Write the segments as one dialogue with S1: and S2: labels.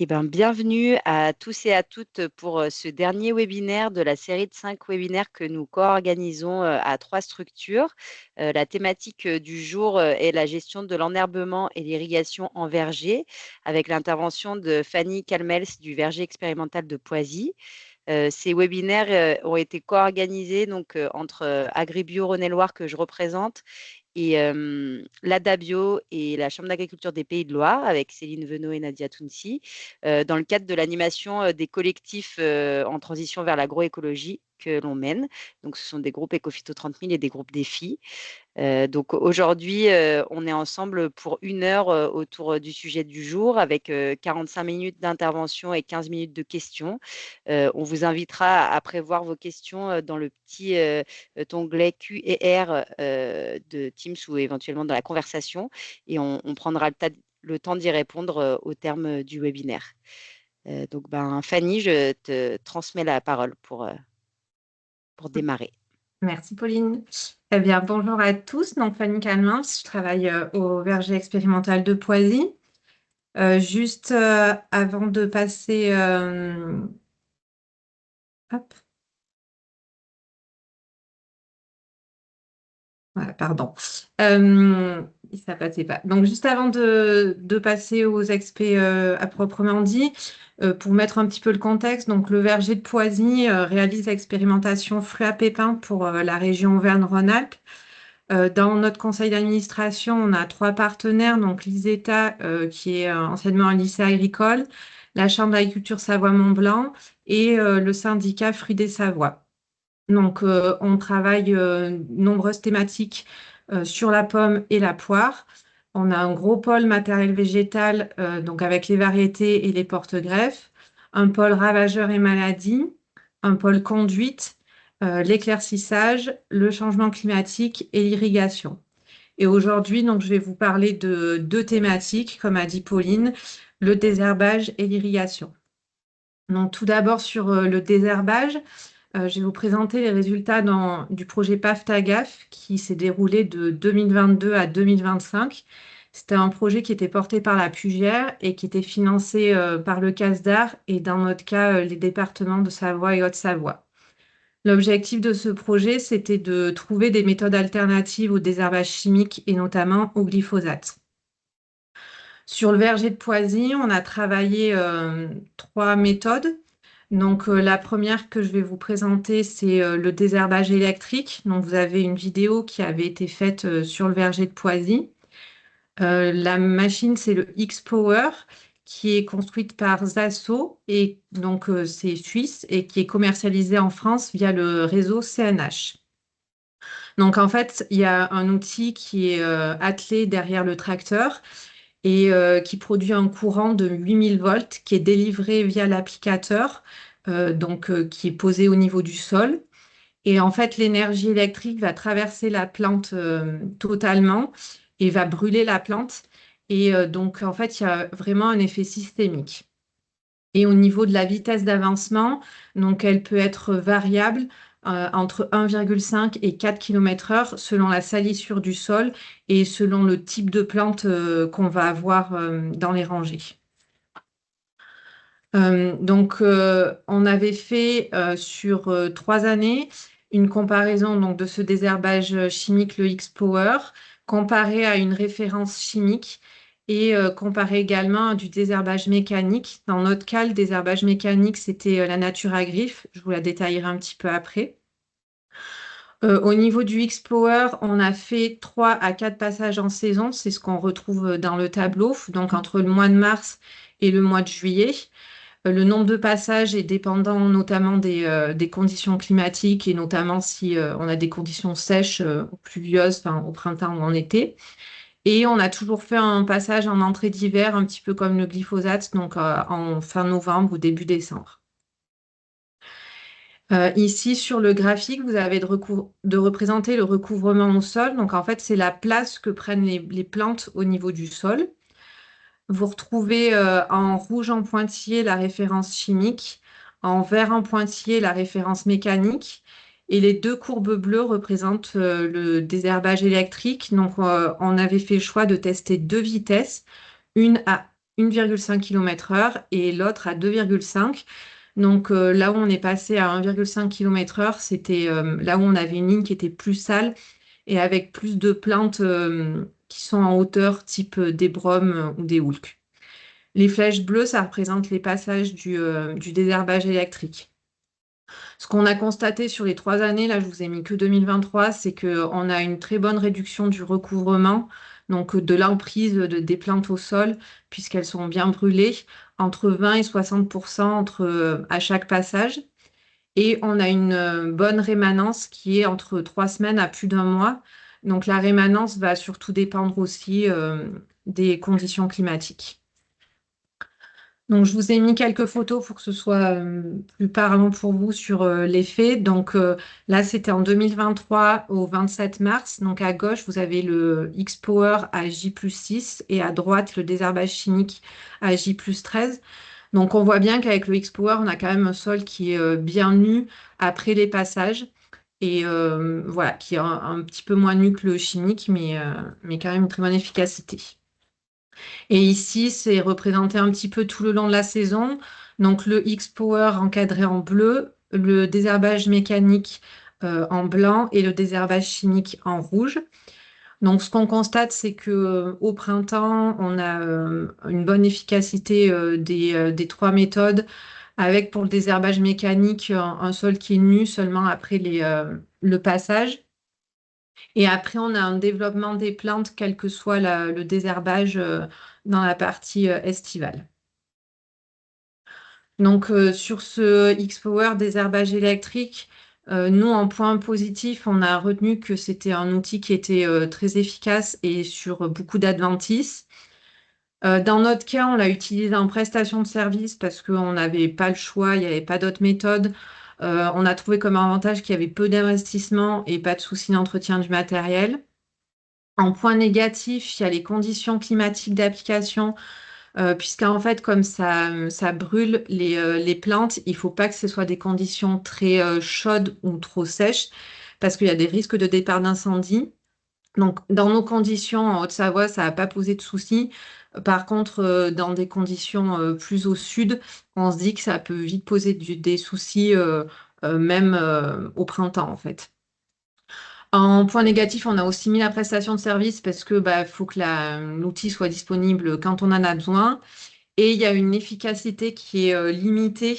S1: Bienvenue à tous et à toutes pour ce dernier webinaire de la série de 5 webinaires que nous co-organisons à 3 structures. La thématique du jour est la gestion de l'enherbement et l'irrigation en verger, avec l'intervention de Fanny Calmels du verger expérimental de Poisy. Ces webinaires ont été co-organisés entre Agribio Rhône-et-Loire que je représente et l'ADABio et la Chambre d'agriculture des Pays de Loire avec Céline Venot et Nadia Tounsi, dans le cadre de l'animation des collectifs en transition vers l'agroécologie que l'on mène. Donc, ce sont des groupes Ecophyto 30 000 et des groupes défis. Donc aujourd'hui, on est ensemble pour 1 heure autour du sujet du jour avec 45 minutes d'intervention et 15 minutes de questions. On vous invitera à prévoir vos questions dans le petit onglet Q&R de Teams ou éventuellement dans la conversation et on prendra le temps d'y répondre au terme du webinaire. Fanny, je te transmets la parole pour démarrer.
S2: Merci Pauline. Eh bien, bonjour à tous. Donc, Fanny Calmins, je travaille au verger expérimental de Poisy. Juste avant de passer... hop. Voilà, pardon. Ça passait pas. Donc, juste avant de passer aux experts à proprement dit, pour mettre un petit peu le contexte, donc le verger de Poisy réalise l'expérimentation fruits à pépins pour la région Auvergne-Rhône-Alpes. Dans notre conseil d'administration, on a 3 partenaires, donc l'ISETA, qui est anciennement un lycée agricole, la Chambre d'agriculture Savoie-Mont-Blanc et le syndicat Fruits des Savoies. Donc, on travaille nombreuses thématiques sur la pomme et la poire. On a un gros pôle matériel végétal, donc avec les variétés et les porte-greffes, un pôle ravageurs et maladies, un pôle conduite, l'éclaircissage, le changement climatique et l'irrigation. Et aujourd'hui, donc, je vais vous parler de 2 thématiques, comme a dit Pauline, le désherbage et l'irrigation. Donc, tout d'abord sur le désherbage, je vais vous présenter les résultats du projet PAF-TAGAF qui s'est déroulé de 2022 à 2025. C'était un projet qui était porté par la PUGère et qui était financé par le CASDAR et dans notre cas, les départements de Savoie et Haute-Savoie. L'objectif de ce projet, c'était de trouver des méthodes alternatives au désherbage chimique et notamment au glyphosate. Sur le verger de Poisy, on a travaillé 3 méthodes. Donc, la première que je vais vous présenter, c'est le désherbage électrique. Donc, vous avez une vidéo qui avait été faite sur le verger de Poisy. La machine, c'est le X-Power, qui est construite par Zasso, et donc c'est suisse, et qui est commercialisée en France via le réseau CNH. Donc, en fait, il y a un outil qui est attelé derrière le tracteur et qui produit un courant de 8000 volts qui est délivré via l'applicateur, qui est posé au niveau du sol. Et en fait, l'énergie électrique va traverser la plante totalement et va brûler la plante. Et donc, en fait, il y a vraiment un effet systémique. Et au niveau de la vitesse d'avancement, donc elle peut être variable entre 1,5 et 4 km/h selon la salissure du sol et selon le type de plante qu'on va avoir dans les rangées. On avait fait sur 3 années une comparaison donc, de ce désherbage chimique, le X-Power, comparé à une référence chimique et comparé également à du désherbage mécanique. Dans notre cas, le désherbage mécanique, c'était la Nature Agrif. Je vous la détaillerai un petit peu après. Au niveau du X-Power, on a fait 3 à 4 passages en saison. C'est ce qu'on retrouve dans le tableau, donc entre le mois de mars et le mois de juillet. Le nombre de passages est dépendant notamment des conditions climatiques et notamment si on a des conditions sèches ou pluvieuses, au printemps ou en été. Et on a toujours fait un passage en entrée d'hiver, un petit peu comme le glyphosate, donc en fin novembre ou début décembre. Ici, sur le graphique, vous avez de représenter le recouvrement au sol. Donc, en fait, c'est la place que prennent les plantes au niveau du sol. Vous retrouvez en rouge en pointillé la référence chimique, en vert en pointillé la référence mécanique, et les 2 courbes bleues représentent le désherbage électrique. Donc, on avait fait le choix de tester 2 vitesses, une à 1,5 km/h et l'autre à 2,5. Donc là où on est passé à 1,5 km/h, c'était là où on avait une ligne qui était plus sale et avec plus de plantes qui sont en hauteur, type des bromes ou des houlques. Les flèches bleues, ça représente les passages du désherbage électrique. Ce qu'on a constaté sur les 3 années, là je vous ai mis que 2023, c'est qu'on a une très bonne réduction du recouvrement, donc de l'emprise des plantes au sol, puisqu'elles sont bien brûlées, entre 20 et 60% à chaque passage. Et on a une bonne rémanence qui est entre 3 semaines à plus d'1 mois. Donc la rémanence va surtout dépendre aussi des conditions climatiques. Donc, je vous ai mis quelques photos pour que ce soit plus parlant pour vous sur l'effet. Donc, là, c'était en 2023 au 27 mars. Donc, à gauche, vous avez le X-Power à J+6 et à droite, le désherbage chimique à J+13. Donc, on voit bien qu'avec le X-Power, on a quand même un sol qui est bien nu après les passages. Et voilà, qui est un petit peu moins nu que le chimique, mais quand même une très bonne efficacité. Et ici, c'est représenté un petit peu tout le long de la saison. Donc le X-Power encadré en bleu, le désherbage mécanique en blanc et le désherbage chimique en rouge. Donc ce qu'on constate, c'est que au printemps, on a une bonne efficacité des trois méthodes, avec pour le désherbage mécanique un sol qui est nu seulement après le passage. Et après, on a un développement des plantes, quel que soit le désherbage dans la partie estivale. Donc, sur ce X-Power désherbage électrique, nous, en point positif, on a retenu que c'était un outil qui était très efficace et sur beaucoup d'adventices. Dans notre cas, on l'a utilisé en prestation de service parce qu'on n'avait pas le choix, il n'y avait pas d'autre méthode. On a trouvé comme avantage qu'il y avait peu d'investissement et pas de souci d'entretien du matériel. En point négatif, il y a les conditions climatiques d'application, puisqu'en fait, comme ça brûle les plantes, il ne faut pas que ce soit des conditions très chaudes ou trop sèches, parce qu'il y a des risques de départ d'incendie. Donc, dans nos conditions en Haute-Savoie, ça n'a pas posé de soucis. Par contre, dans des conditions plus au sud, on se dit que ça peut vite poser des soucis, même au printemps, en fait. En point négatif, on a aussi mis la prestation de service parce que faut que l'outil soit disponible quand on en a besoin. Et il y a une efficacité qui est limitée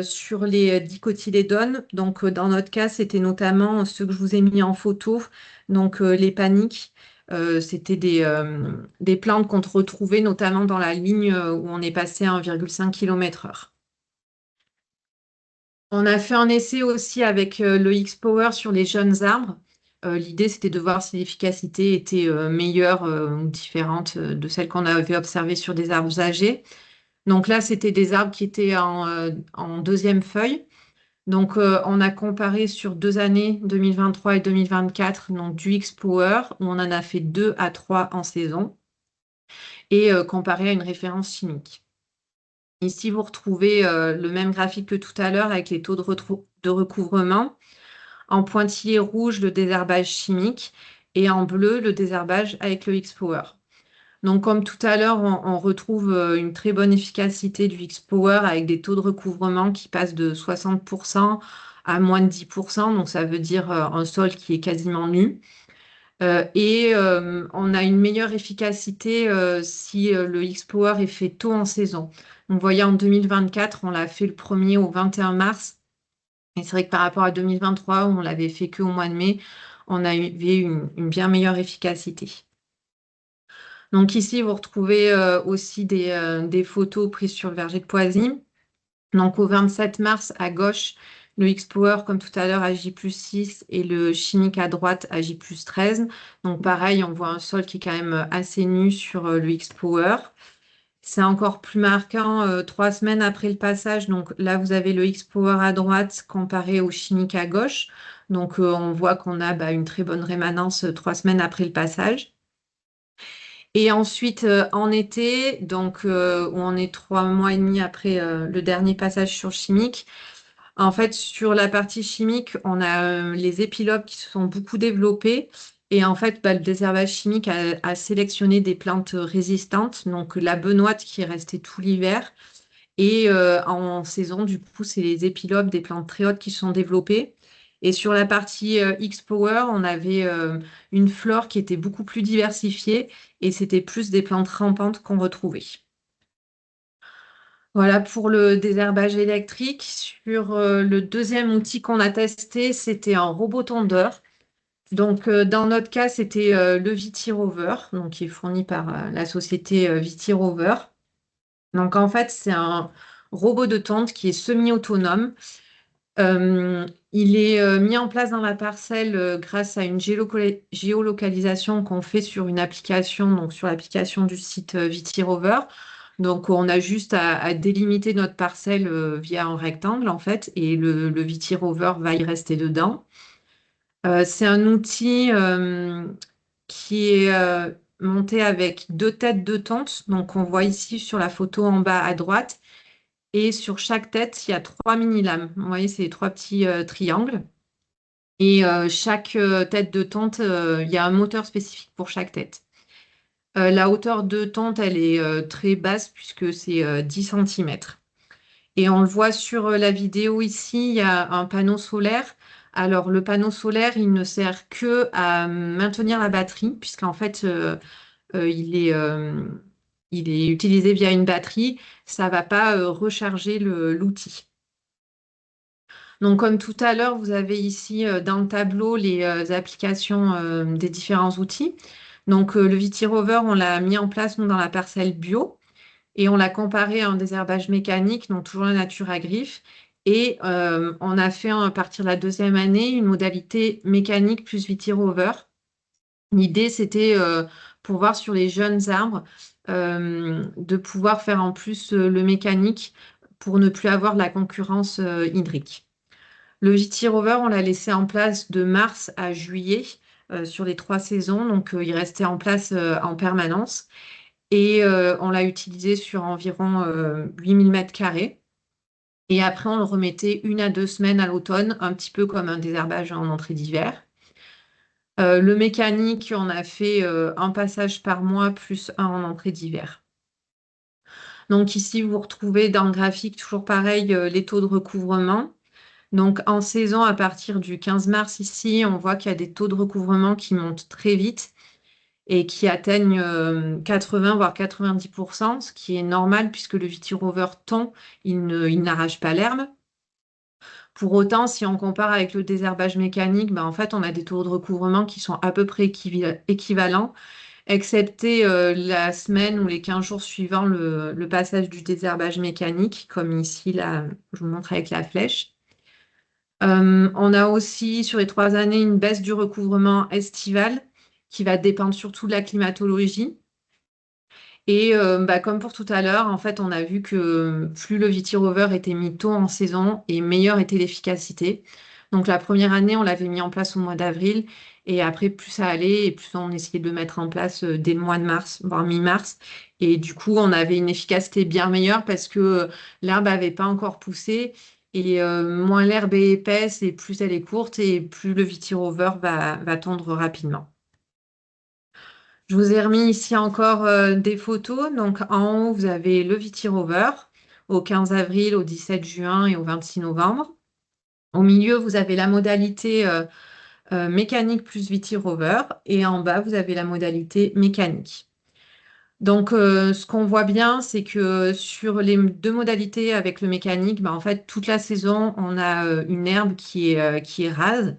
S2: sur les dicotylédones. Donc, dans notre cas, c'était notamment ceux que je vous ai mis en photo, donc les paniques. C'était des plantes qu'on retrouvait notamment dans la ligne où on est passé à 1,5 km/h. On a fait un essai aussi avec le X-Power sur les jeunes arbres. L'idée, c'était de voir si l'efficacité était meilleure ou différente de celle qu'on avait observée sur des arbres âgés. Donc là, c'était des arbres qui étaient en deuxième feuille. Donc, on a comparé sur 2 années, 2023 et 2024, donc du X-Power, où on en a fait 2 à 3 en saison, et comparé à une référence chimique. Ici, vous retrouvez le même graphique que tout à l'heure avec les taux de recouvrement. En pointillé rouge, le désherbage chimique, et en bleu, le désherbage avec le X-Power. Donc, comme tout à l'heure, on retrouve une très bonne efficacité du X-Power avec des taux de recouvrement qui passent de 60% à moins de 10%. Donc, ça veut dire un sol qui est quasiment nu. Et on a une meilleure efficacité si le X-Power est fait tôt en saison. Donc, vous voyez, en 2024, on l'a fait le 1er au 21 mars. Et c'est vrai que par rapport à 2023, où on l'avait fait qu'au mois de mai, on avait une bien meilleure efficacité. Donc ici, vous retrouvez aussi des photos prises sur le verger de Poisy. Donc au 27 mars, à gauche, le X-Power, comme tout à l'heure, à J+6 et le chimique à droite à J+13. Donc pareil, on voit un sol qui est quand même assez nu sur le X-Power. C'est encore plus marquant 3 semaines après le passage. Donc là, vous avez le X-Power à droite comparé au chimique à gauche. Donc on voit qu'on a une très bonne rémanence 3 semaines après le passage. Et ensuite, en été, donc où on est 3 mois et demi après le dernier passage sur chimique, en fait, sur la partie chimique, on a les épilopes qui se sont beaucoup développés. Et en fait, le désherbage chimique a sélectionné des plantes résistantes, donc la benoîte qui est restée tout l'hiver. Et en saison, du coup, c'est les épilopes des plantes très hautes qui sont développées. Et sur la partie X-Power, on avait une flore qui était beaucoup plus diversifiée et c'était plus des plantes rampantes qu'on retrouvait. Voilà pour le désherbage électrique. Sur le deuxième outil qu'on a testé, c'était un robot tondeur. Donc, dans notre cas, c'était le Viti-Rover, donc qui est fourni par la société Viti-Rover. Donc, en fait, c'est un robot de tonte qui est semi-autonome. Il est mis en place dans la parcelle grâce à une géolocalisation qu'on fait sur une application, donc sur l'application du site Viti-Rover. Donc, on a juste à délimiter notre parcelle via un rectangle, en fait, et le Viti-Rover va y rester dedans. C'est un outil qui est monté avec deux têtes de tonte. Donc, on voit ici sur la photo en bas à droite. Et sur chaque tête, il y a trois mini-lames. Vous voyez, c'est les trois petits triangles. Et chaque tête de tonte, il y a un moteur spécifique pour chaque tête. La hauteur de tonte, elle est très basse puisque c'est 10 cm. Et on le voit sur la vidéo ici, il y a un panneau solaire. Alors, le panneau solaire, il ne sert que à maintenir la batterie, puisqu'en fait, euh, il est, euh, il est utilisé via une batterie. Ça ne va pas recharger l'outil. Donc, comme tout à l'heure, vous avez ici dans le tableau les applications des différents outils. Donc, le Viti-Rover, on l'a mis en place nous, dans la parcelle bio. Et on l'a comparé à un désherbage mécanique, donc toujours la nature à griffe. Et on a fait à partir de la deuxième année une modalité mécanique plus Viti-Rover. L'idée, c'était pour voir sur les jeunes arbres de pouvoir faire en plus le mécanique pour ne plus avoir la concurrence hydrique. Le Viti-Rover, on l'a laissé en place de mars à juillet sur les 3 saisons, donc il restait en place en permanence. Et on l'a utilisé sur environ 8000 mètres carrés. Et après, on le remettait 1 à 2 semaines à l'automne, un petit peu comme un désherbage en entrée d'hiver. Le mécanique, on a fait un passage par mois plus un en entrée d'hiver. Donc ici, vous retrouvez dans le graphique, toujours pareil, les taux de recouvrement. Donc en saison, à partir du 15 mars ici, on voit qu'il y a des taux de recouvrement qui montent très vite et qui atteignent 80 voire 90%, ce qui est normal puisque le vitirover tond, il n'arrache pas l'herbe. Pour autant, si on compare avec le désherbage mécanique, ben, en fait, on a des taux de recouvrement qui sont à peu près équivalents, excepté la semaine ou les 15 jours suivant le passage du désherbage mécanique, comme ici, là, je vous montre avec la flèche. On a aussi sur les 3 années une baisse du recouvrement estival qui va dépendre surtout de la climatologie. Et comme pour tout à l'heure, en fait, on a vu que plus le Viti-Rover était mis tôt en saison et meilleure était l'efficacité. Donc la première année, on l'avait mis en place au mois d'avril et après, plus ça allait et plus on essayait de le mettre en place dès le mois de mars, voire mi-mars. Et du coup, on avait une efficacité bien meilleure parce que l'herbe n'avait pas encore poussé et moins l'herbe est épaisse et plus elle est courte et plus le Viti-Rover va tondre rapidement. Je vous ai remis ici encore des photos. Donc en haut, vous avez le Viti-Rover au 15 avril, au 17 juin et au 26 novembre. Au milieu, vous avez la modalité mécanique plus Viti-Rover et en bas, vous avez la modalité mécanique. Donc ce qu'on voit bien, c'est que sur les deux modalités avec le mécanique, en fait, toute la saison, on a une herbe qui est rase.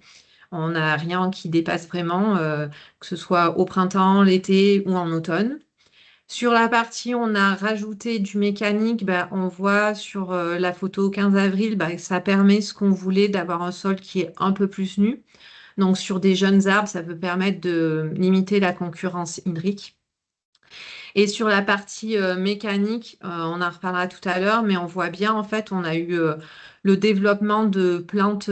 S2: On n'a rien qui dépasse vraiment, que ce soit au printemps, l'été ou en automne. Sur la partie, on a rajouté du mécanique. On voit sur la photo 15 avril, ça permet ce qu'on voulait d'avoir un sol qui est un peu plus nu. Donc sur des jeunes arbres, ça peut permettre de limiter la concurrence hydrique. Et sur la partie mécanique, on en reparlera tout à l'heure, mais on voit bien, en fait, on a eu le développement de plantes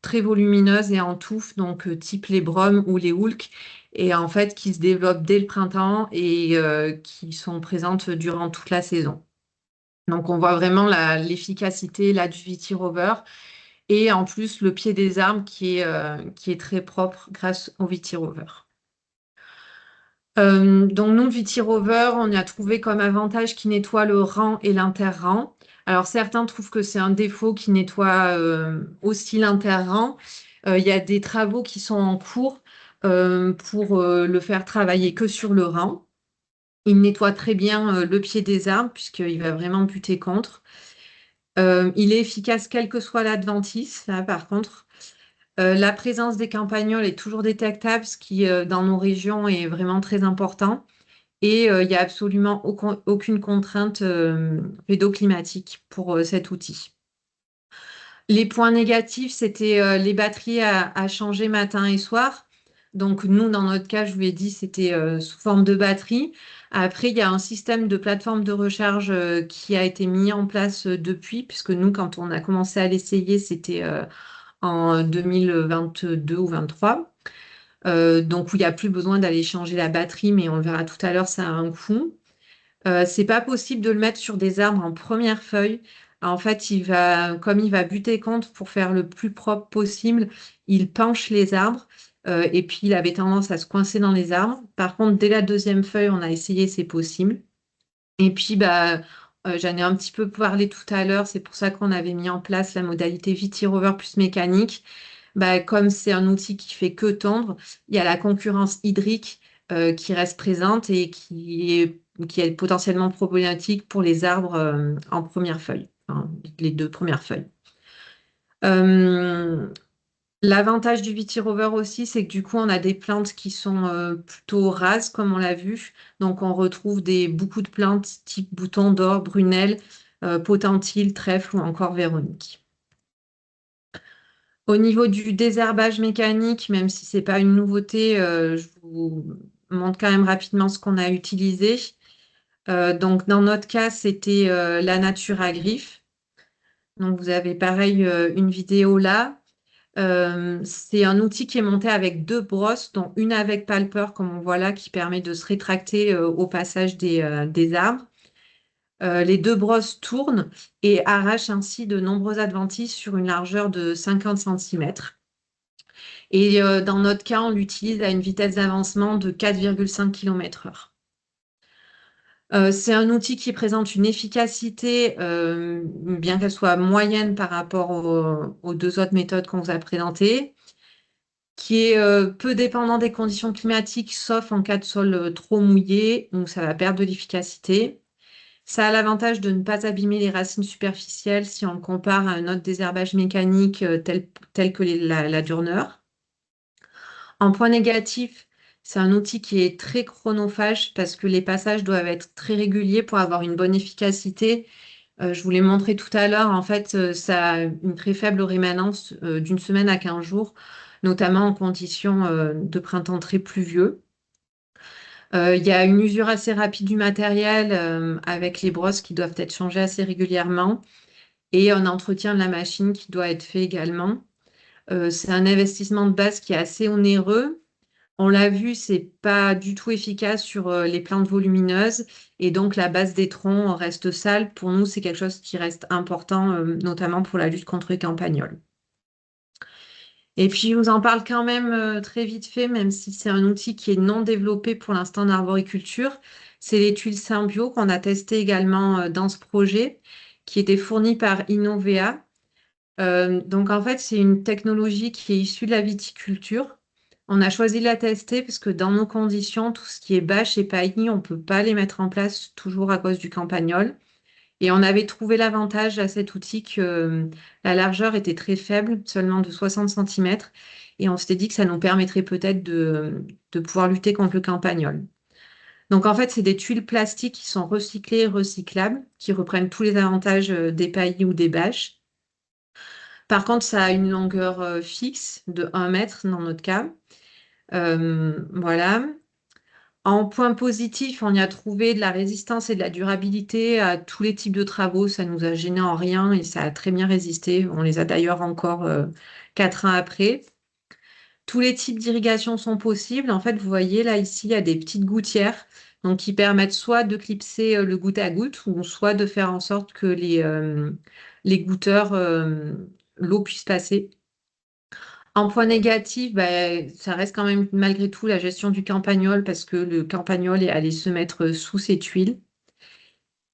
S2: très volumineuses et en touffe, donc type les bromes ou les houlques, et en fait, qui se développent dès le printemps et qui sont présentes durant toute la saison. Donc, on voit vraiment l'efficacité là du Viti Rover. Et en plus, le pied des arbres qui est très propre grâce au Vitirover. Donc nous, Vitirover, on y a trouvé comme avantage qu'il nettoie le rang et l'interrang. Alors certains trouvent que c'est un défaut qui nettoie aussi l'interrang. Il y a des travaux qui sont en cours pour le faire travailler que sur le rang. Il nettoie très bien le pied des arbres puisqu'il va vraiment butter contre. Il est efficace quelle que soit l'adventice, là par contre. La présence des campagnols est toujours détectable, ce qui dans nos régions est vraiment très important. Et il n'y a absolument aucune contrainte pédoclimatique pour cet outil. Les points négatifs, c'était les batteries à changer matin et soir. Donc nous, dans notre cas, je vous l'ai dit, c'était sous forme de batterie. Après, il y a un système de plateforme de recharge qui a été mis en place depuis, puisque nous, quand on a commencé à l'essayer, c'était en 2022 ou 2023. Donc où il n'y a plus besoin d'aller changer la batterie, mais on le verra tout à l'heure, ça a un coût. C'est pas possible de le mettre sur des arbres en première feuille. En fait, comme il va buter contre pour faire le plus propre possible, il penche les arbres et puis il avait tendance à se coincer dans les arbres. Par contre, dès la deuxième feuille, on a essayé, c'est possible. Et puis, j'en ai un petit peu parlé tout à l'heure, c'est pour ça qu'on avait mis en place la modalité VT-Rover plus mécanique. Comme c'est un outil qui fait que tondre, il y a la concurrence hydrique qui reste présente et qui est potentiellement problématique pour les arbres en première feuille, enfin, les deux premières feuilles. Euh, L'avantage du vitirover aussi, c'est que du coup, on a des plantes qui sont plutôt rases, comme on l'a vu. Donc, on retrouve beaucoup de plantes type bouton d'or, brunelle, potentille, trèfle ou encore véronique. Au niveau du désherbage mécanique, même si c'est pas une nouveauté, je vous montre quand même rapidement ce qu'on a utilisé. Donc, dans notre cas, c'était la nature à griffe. Donc, vous avez pareil une vidéo là. C'est un outil qui est monté avec deux brosses, dont une avec palper, comme on voit là, qui permet de se rétracter au passage des arbres. Les deux brosses tournent et arrachent ainsi de nombreux adventices sur une largeur de 50 centimètres. Et dans notre cas, on l'utilise à une vitesse d'avancement de 4,5 km/h. C'est un outil qui présente une efficacité, bien qu'elle soit moyenne par rapport aux deux autres méthodes qu'on vous a présentées, qui est peu dépendant des conditions climatiques, sauf en cas de sol trop mouillé, où ça va perdre de l'efficacité. Ça a l'avantage de ne pas abîmer les racines superficielles si on le compare à un autre désherbage mécanique tel que la Durneur. En point négatif, c'est un outil qui est très chronophage parce que les passages doivent être très réguliers pour avoir une bonne efficacité. Je vous l'ai montré tout à l'heure, en fait, ça a une très faible rémanence d'une semaine à 15 jours, notamment en conditions de printemps très pluvieux. Il y a une usure assez rapide du matériel avec les brosses qui doivent être changées assez régulièrement et un entretien de la machine qui doit être fait également. C'est un investissement de base qui est assez onéreux. On l'a vu, c'est pas du tout efficace sur les plantes volumineuses et donc la base des troncs reste sale. Pour nous, c'est quelque chose qui reste important, notamment pour la lutte contre les campagnols. Et puis, je vous en parle quand même très vite fait, même si c'est un outil qui est non développé pour l'instant en arboriculture. C'est les tuiles Symbio qu'on a testé également dans ce projet, qui était fourni par Innovea. Donc, en fait, c'est une technologie qui est issue de la viticulture. On a choisi de la tester parce que dans nos conditions, tout ce qui est bâche et paillis, on ne peut pas les mettre en place toujours à cause du campagnol. Et on avait trouvé l'avantage à cet outil que la largeur était très faible, seulement de 60 centimètres. Et on s'était dit que ça nous permettrait peut-être de pouvoir lutter contre le campagnol. Donc en fait, c'est des tuiles plastiques qui sont recyclées et recyclables, qui reprennent tous les avantages des paillis ou des bâches. Par contre, ça a une longueur fixe de 1 mètre dans notre cas. Voilà. En point positif, on y a trouvé de la résistance et de la durabilité à tous les types de travaux. Ça nous a gêné en rien et ça a très bien résisté. On les a d'ailleurs encore 4 ans après. Tous les types d'irrigation sont possibles. En fait, vous voyez là, ici, il y a des petites gouttières donc, qui permettent soit de clipser le goutte à goutte ou soit de faire en sorte que les goutteurs l'eau puisse passer. En point négatif, ça reste quand même malgré tout la gestion du campagnol parce que le campagnol est allé se mettre sous ces tuiles.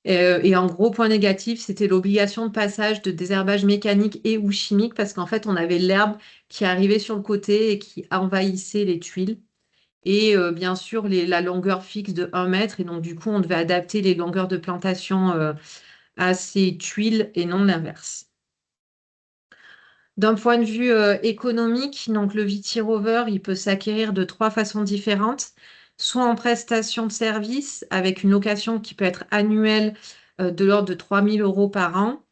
S2: Et en gros, point négatif, c'était l'obligation de passage de désherbage mécanique et ou chimique parce qu'en fait, on avait l'herbe qui arrivait sur le côté et qui envahissait les tuiles. Et bien sûr, la longueur fixe de 1 mètre. Et donc, du coup, on devait adapter les longueurs de plantation à ces tuiles et non l'inverse. D'un point de vue économique, donc le Viti-Rover, il peut s'acquérir de 3 façons différentes, soit en prestation de service avec une location qui peut être annuelle de l'ordre de 3 000 € par an,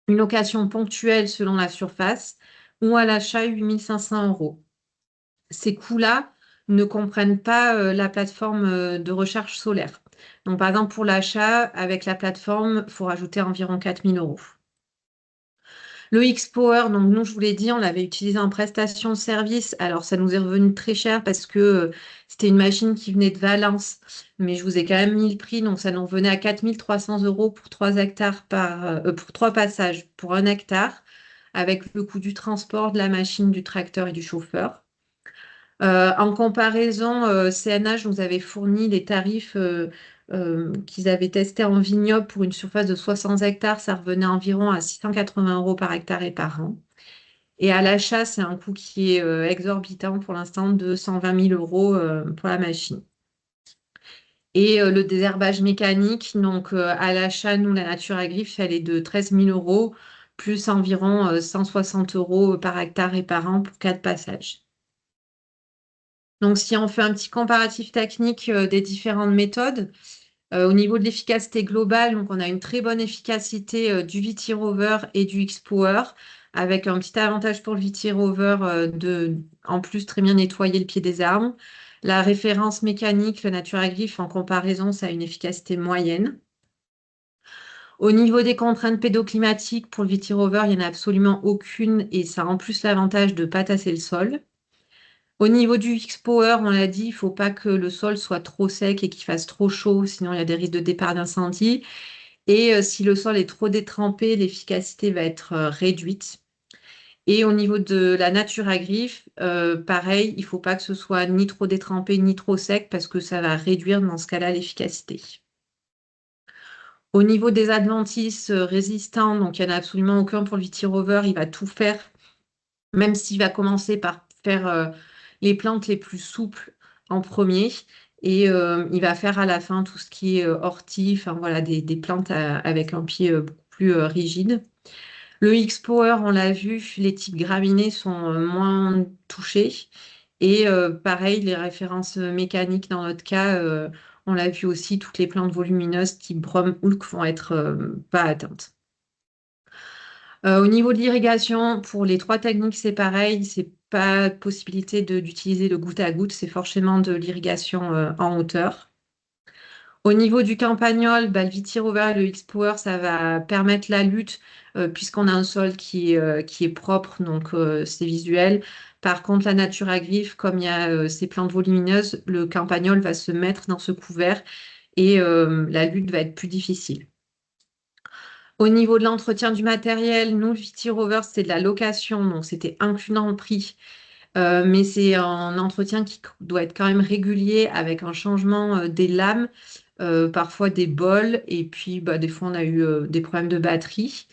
S2: une location ponctuelle selon la surface, ou à l'achat 8 500 €. Ces coûts-là ne comprennent pas la plateforme de recharge solaire. Donc, par exemple, pour l'achat, avec la plateforme, il faut rajouter environ 4 000 €. Le X-Power, donc nous, je vous l'ai dit, on l'avait utilisé en prestation de service. Alors, ça nous est revenu très cher parce que c'était une machine qui venait de Valence, mais je vous ai quand même mis le prix. Donc, ça nous revenait à 4 300 € pour 3 hectares pour 3 passages pour 1 hectare, avec le coût du transport, de la machine, du tracteur et du chauffeur. En comparaison, CNH nous avait fourni les tarifs qu'ils avaient testés en vignoble pour une surface de 60 hectares. Ça revenait environ à 680 € par hectare et par an. Et à l'achat, c'est un coût qui est exorbitant pour l'instant de 120 000 € pour la machine. Et le désherbage mécanique, donc à l'achat, nous, la Nature Agrif, elle est de 13 000 € plus environ 160 € par hectare et par an pour 4 passages. Donc, si on fait un petit comparatif technique des différentes méthodes, au niveau de l'efficacité globale, donc on a une très bonne efficacité du Viti-Rover et du X-Power, avec un petit avantage pour le Viti-Rover de, en plus, très bien nettoyer le pied des arbres. La référence mécanique, le Nature Agrif, en comparaison, ça a une efficacité moyenne. Au niveau des contraintes pédoclimatiques, pour le Viti-Rover, il n'y en a absolument aucune et ça a en plus l'avantage de ne pas tasser le sol. Au niveau du X-Power, on l'a dit, il ne faut pas que le sol soit trop sec et qu'il fasse trop chaud, sinon il y a des risques de départ d'incendie. Et si le sol est trop détrempé, l'efficacité va être réduite. Et au niveau de la Nature Agrif, pareil, il ne faut pas que ce soit ni trop détrempé ni trop sec parce que ça va réduire dans ce cas-là l'efficacité. Au niveau des adventices résistants, donc il n'y en a absolument aucun pour le Viti-Rover, il va tout faire, même s'il va commencer par faire les plantes les plus souples en premier. Et il va faire à la fin tout ce qui est ortie, enfin voilà, des plantes avec un pied beaucoup plus rigide. Le X-Power, on l'a vu, les types graminées sont moins touchés. Et pareil, les références mécaniques, dans notre cas, on l'a vu aussi, toutes les plantes volumineuses type Brom Hulk vont être pas atteintes. Au niveau de l'irrigation, pour les 3 techniques, c'est pareil, c'est pas possibilité d'utiliser le goutte à goutte, c'est forcément de l'irrigation en hauteur. Au niveau du campagnol, le Viti-Rover et le X-Power, ça va permettre la lutte puisqu'on a un sol qui est propre, donc c'est visuel. Par contre, la Nature Agrif, comme il y a ces plantes volumineuses, le campagnol va se mettre dans ce couvert et la lutte va être plus difficile. Au niveau de l'entretien du matériel, nous, le Viti-Rover, c'est de la location, donc c'était inclus dans le prix. Mais c'est un entretien qui doit être quand même régulier avec un changement des lames, parfois des bols, et puis des fois on a eu des problèmes de batterie.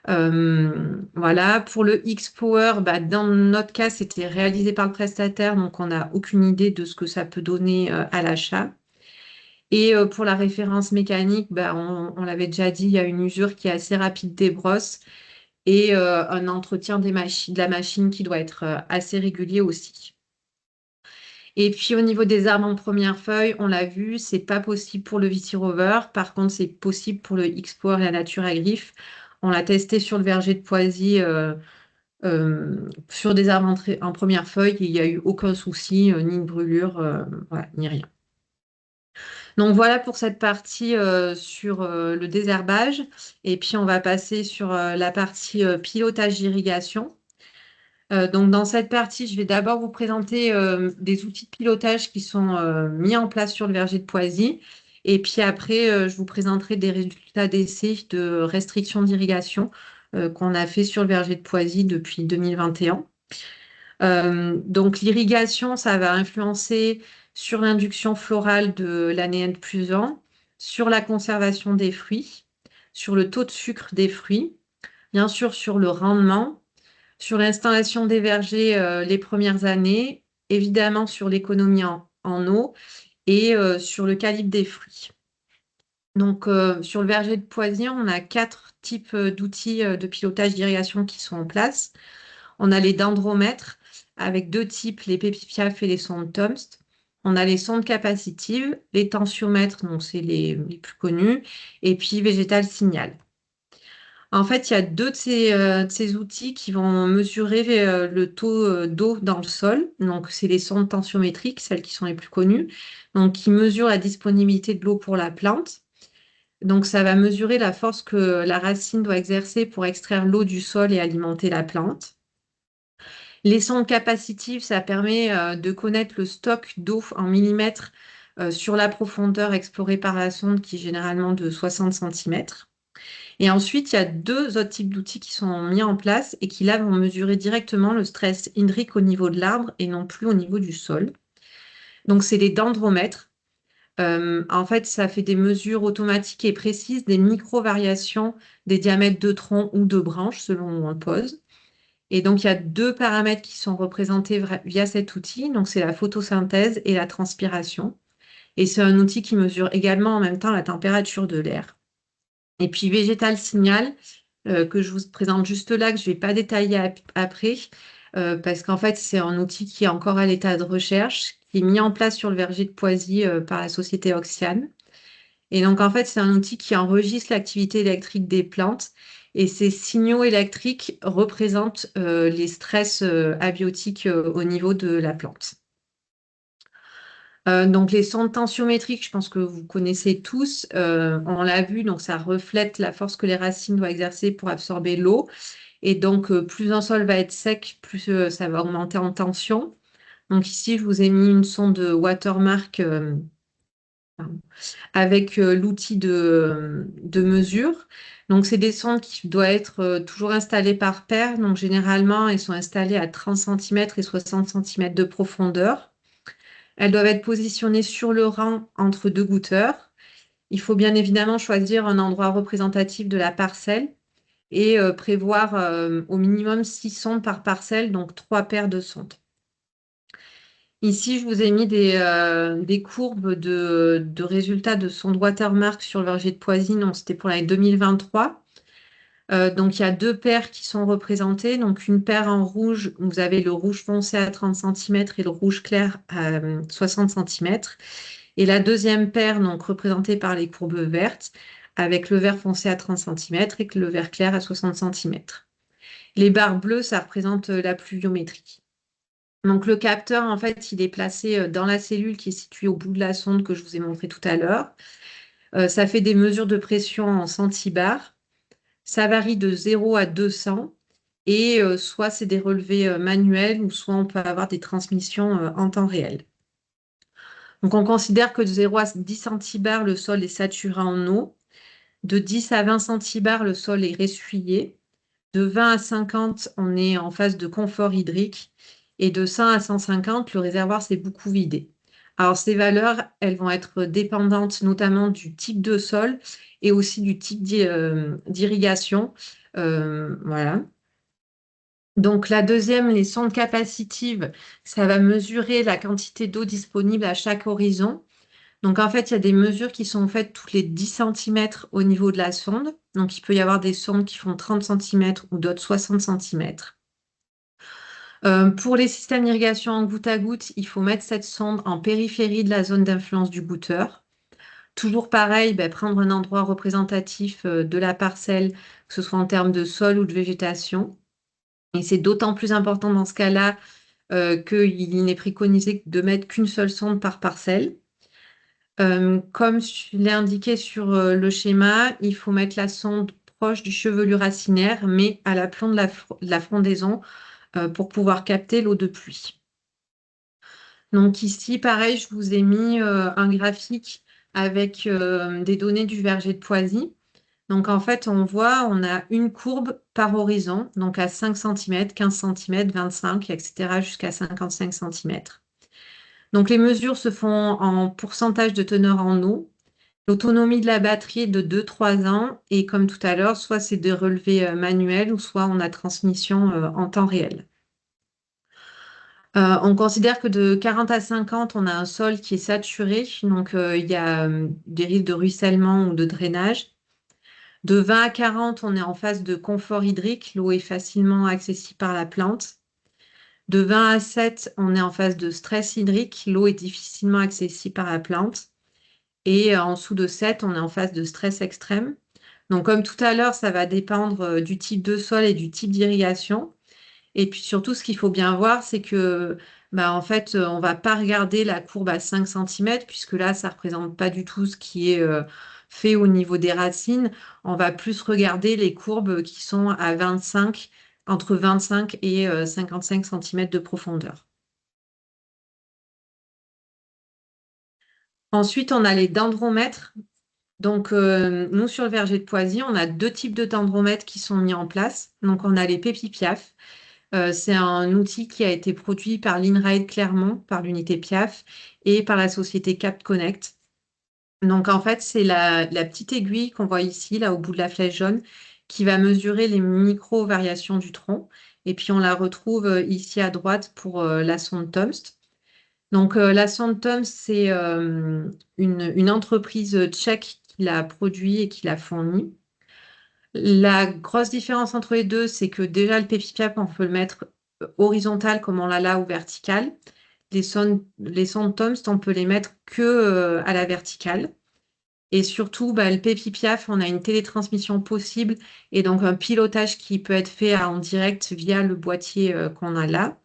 S2: Voilà, pour le X-Power, dans notre cas, c'était réalisé par le prestataire, donc on n'a aucune idée de ce que ça peut donner à l'achat. Et pour la référence mécanique, on l'avait déjà dit, il y a une usure qui est assez rapide des brosses et un entretien de la machine qui doit être assez régulier aussi. Et puis au niveau des arbres en première feuille, on l'a vu, c'est pas possible pour le Viti-Rover. Par contre, c'est possible pour le X-Power et la Nature Agrif. On l'a testé sur le verger de Poisy sur des arbres en première feuille. Il n'y a eu aucun souci, ni une brûlure, voilà, ni rien. Donc voilà pour cette partie sur le désherbage. Et puis on va passer sur la partie pilotage d'irrigation. Donc dans cette partie, je vais d'abord vous présenter des outils de pilotage qui sont mis en place sur le verger de Poisy. Et puis après, je vous présenterai des résultats d'essais de restriction d'irrigation qu'on a fait sur le verger de Poisy depuis 2021. Donc l'irrigation, ça va influencer sur l'induction florale de l'année N+1, sur la conservation des fruits, sur le taux de sucre des fruits, bien sûr sur le rendement, sur l'installation des vergers les premières années, évidemment sur l'économie en eau et sur le calibre des fruits. Donc sur le verger de Poisy, on a 4 types d'outils de pilotage d'irrigation qui sont en place. On a les dendromètres avec 2 types, les pépipiaf et les sondes Tomst. On a les sondes capacitives, les tensiomètres, donc c'est les plus connus, et puis Végétal Signal. En fait, il y a deux de ces outils qui vont mesurer le taux d'eau dans le sol. Donc, c'est les sondes tensiométriques, celles qui sont les plus connues, donc qui mesurent la disponibilité de l'eau pour la plante. Donc, ça va mesurer la force que la racine doit exercer pour extraire l'eau du sol et alimenter la plante. Les sondes capacitives, ça permet de connaître le stock d'eau en millimètres sur la profondeur explorée par la sonde, qui est généralement de 60 cm. Et ensuite, il y a 2 autres types d'outils qui sont mis en place et qui, là, vont mesurer directement le stress hydrique au niveau de l'arbre et non plus au niveau du sol. Donc, c'est les dendromètres. En fait, ça fait des mesures automatiques et précises des micro-variations des diamètres de tronc ou de branches selon où on le pose. Et donc, il y a 2 paramètres qui sont représentés via cet outil. Donc, c'est la photosynthèse et la transpiration. Et c'est un outil qui mesure également en même temps la température de l'air. Et puis, Végétal Signal, que je vous présente juste là, que je ne vais pas détailler après, parce qu'en fait, c'est un outil qui est encore à l'état de recherche, qui est mis en place sur le verger de Poisy par la société Oxiane. Et donc, en fait, c'est un outil qui enregistre l'activité électrique des plantes. Et ces signaux électriques représentent les stress abiotiques au niveau de la plante. Donc, les sondes tensiométriques, je pense que vous connaissez tous. On l'a vu, donc ça reflète la force que les racines doivent exercer pour absorber l'eau. Et donc, plus un sol va être sec, plus ça va augmenter en tension. Donc, ici, je vous ai mis une sonde Watermark avec l'outil de mesure. Donc, c'est des sondes qui doivent être toujours installées par paire. Donc, généralement, elles sont installées à 30 cm et 60 cm de profondeur. Elles doivent être positionnées sur le rang entre 2 goutteurs. Il faut bien évidemment choisir un endroit représentatif de la parcelle et prévoir au minimum 6 sondes par parcelle, donc 3 paires de sondes. Ici, je vous ai mis des courbes de résultats de sondes Watermark sur le verger de Poisy. Donc, c'était pour l'année 2023. Donc, il y a 2 paires qui sont représentées. Donc, une paire en rouge, vous avez le rouge foncé à 30 cm et le rouge clair à 60 cm. Et la deuxième paire, donc représentée par les courbes vertes, avec le vert foncé à 30 cm et le vert clair à 60 cm. Les barres bleues, ça représente la pluviométrie. Donc, le capteur, en fait, il est placé dans la cellule qui est située au bout de la sonde que je vous ai montré tout à l'heure. Ça fait des mesures de pression en centibars. Ça varie de 0 à 200 et soit c'est des relevés manuels ou soit on peut avoir des transmissions en temps réel. Donc, on considère que de 0 à 10 centibars, le sol est saturé en eau. De 10 à 20 centibars, le sol est ressuyé. De 20 à 50, on est en phase de confort hydrique. Et de 100 à 150, le réservoir s'est beaucoup vidé. Alors, ces valeurs, elles vont être dépendantes notamment du type de sol et aussi du type d'irrigation. Voilà. Donc, la deuxième, les sondes capacitives, ça va mesurer la quantité d'eau disponible à chaque horizon. Donc, en fait, il y a des mesures qui sont faites tous les 10 cm au niveau de la sonde. Donc, il peut y avoir des sondes qui font 30 cm ou d'autres 60 cm. Pour les systèmes d'irrigation en goutte à goutte, il faut mettre cette sonde en périphérie de la zone d'influence du goutteur. Toujours pareil, ben, prendre un endroit représentatif de la parcelle, que ce soit en termes de sol ou de végétation. Et c'est d'autant plus important dans ce cas-là qu'il n'est préconisé de mettre qu'une seule sonde par parcelle. Comme je l'ai indiqué sur le schéma, il faut mettre la sonde proche du chevelu racinaire, mais à l'aplomb de la frondaison pour pouvoir capter l'eau de pluie. Donc ici, pareil, je vous ai mis un graphique avec des données du verger de Poisy. Donc en fait, on a une courbe par horizon, donc à 5 cm, 15 cm, 25, etc., jusqu'à 55 cm. Donc les mesures se font en pourcentage de teneur en eau. L'autonomie de la batterie est de 2-3 ans et comme tout à l'heure, soit c'est des relevés manuels ou soit on a transmission en temps réel. On considère que de 40 à 50, on a un sol qui est saturé, donc il y a des risques de ruissellement ou de drainage. De 20 à 40, on est en phase de confort hydrique, l'eau est facilement accessible par la plante. De 20 à 7, on est en phase de stress hydrique, l'eau est difficilement accessible par la plante. Et en dessous de 7, on est en phase de stress extrême. Donc, comme tout à l'heure, ça va dépendre du type de sol et du type d'irrigation. Et puis surtout, ce qu'il faut bien voir, c'est que, bah, en fait, on va pas regarder la courbe à 5 cm, puisque là, ça représente pas du tout ce qui est fait au niveau des racines. On va plus regarder les courbes qui sont à 25, entre 25 et 55 cm de profondeur. Ensuite, on a les dendromètres. Donc, nous, sur le verger de Poisy, on a deux types de dendromètres qui sont mis en place. Donc, on a les Pépi-Piaf. C'est un outil qui a été produit par l'INRAE de Clermont, par l'unité Piaf, et par la société Cap Connect. Donc, en fait, c'est la petite aiguille qu'on voit ici, là, au bout de la flèche jaune, qui va mesurer les micro-variations du tronc. Et puis, on la retrouve ici à droite pour la sonde TOMST. Donc, la sonde TOMST, c'est une entreprise tchèque qui l'a produit et qui l'a fourni. La grosse différence entre les deux, c'est que déjà le PPIAP, on peut le mettre horizontal comme on l'a là ou vertical. Les sondes TOMST, on peut les mettre que à la verticale. Et surtout, bah, le PPIAF, on a une télétransmission possible et donc un pilotage qui peut être fait en direct via le boîtier qu'on a là.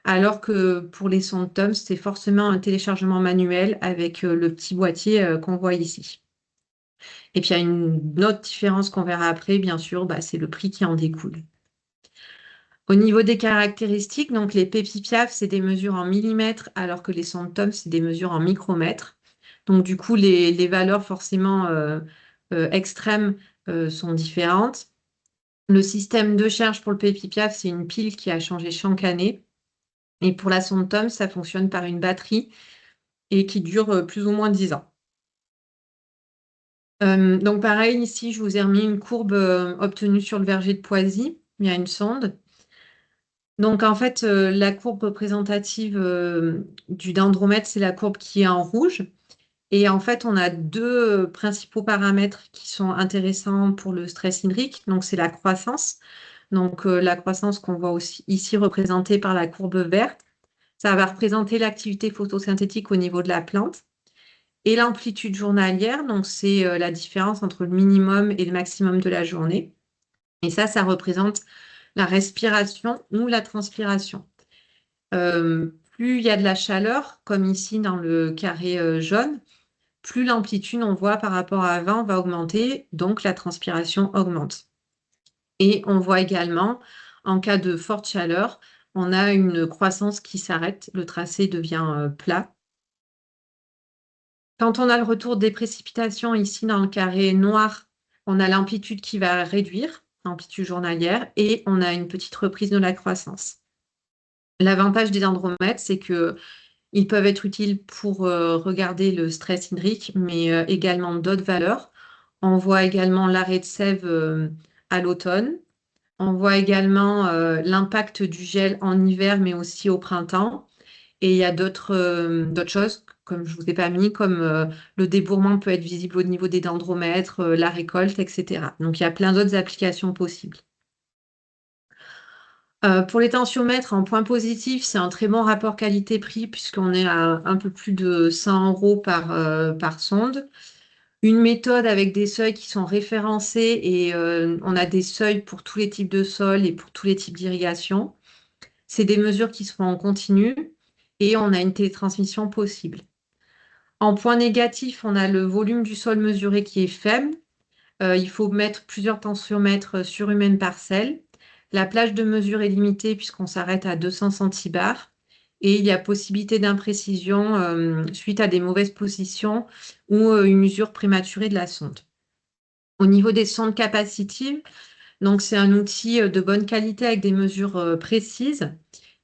S2: Alors que pour les sondes TOMST, c'est forcément un téléchargement manuel avec le petit boîtier qu'on voit ici. Et puis, il y a une autre différence qu'on verra après, bien sûr, bah, c'est le prix qui en découle. Au niveau des caractéristiques, donc les PPIAF, c'est des mesures en millimètres, alors que les sondes TOMS, c'est des mesures en micromètres. Donc, du coup, les valeurs forcément extrêmes sont différentes. Le système de charge pour le PPIAF, c'est une pile qui a changé chaque année. Et pour la sonde TOMS, ça fonctionne par une batterie et qui dure plus ou moins 10 ans. Donc pareil, ici, je vous ai remis une courbe obtenue sur le verger de Poisy. Il y a une sonde. Donc en fait, la courbe représentative du dendromètre, c'est la courbe qui est en rouge. Et en fait, on a deux principaux paramètres qui sont intéressants pour le stress hydrique. Donc c'est la croissance. Donc la croissance qu'on voit aussi ici représentée par la courbe verte. Ça va représenter l'activité photosynthétique au niveau de la plante. Et l'amplitude journalière, donc c'est la différence entre le minimum et le maximum de la journée. Et ça représente la respiration ou la transpiration. Plus il y a de la chaleur, comme ici dans le carré jaune, plus l'amplitude, on voit par rapport à avant, va augmenter, donc la transpiration augmente. Et on voit également, en cas de forte chaleur, on a une croissance qui s'arrête, le tracé devient plat. Quand on a le retour des précipitations ici dans le carré noir, on a l'amplitude qui va réduire, l'amplitude journalière, et on a une petite reprise de la croissance. L'avantage des dendromètres, c'est qu'ils peuvent être utiles pour regarder le stress hydrique, mais également d'autres valeurs. On voit également l'arrêt de sève à l'automne. On voit également l'impact du gel en hiver, mais aussi au printemps. Et il y a d'autres choses, comme je ne vous ai pas mis, comme le débourrement peut être visible au niveau des dendromètres, la récolte, etc. Donc il y a plein d'autres applications possibles. Pour les tensiomètres, en point positif, c'est un très bon rapport qualité-prix puisqu'on est à un peu plus de 100 € par sonde. Une méthode avec des seuils qui sont référencés et on a des seuils pour tous les types de sols et pour tous les types d'irrigation. C'est des mesures qui se font en continu et on a une télétransmission possible. En point négatif, on a le volume du sol mesuré qui est faible. Il faut mettre plusieurs tensiomètres sur une même parcelle. La plage de mesure est limitée puisqu'on s'arrête à 200 centibars. Et il y a possibilité d'imprécision suite à des mauvaises positions ou une usure prématurée de la sonde. Au niveau des sondes capacitives, donc c'est un outil de bonne qualité avec des mesures précises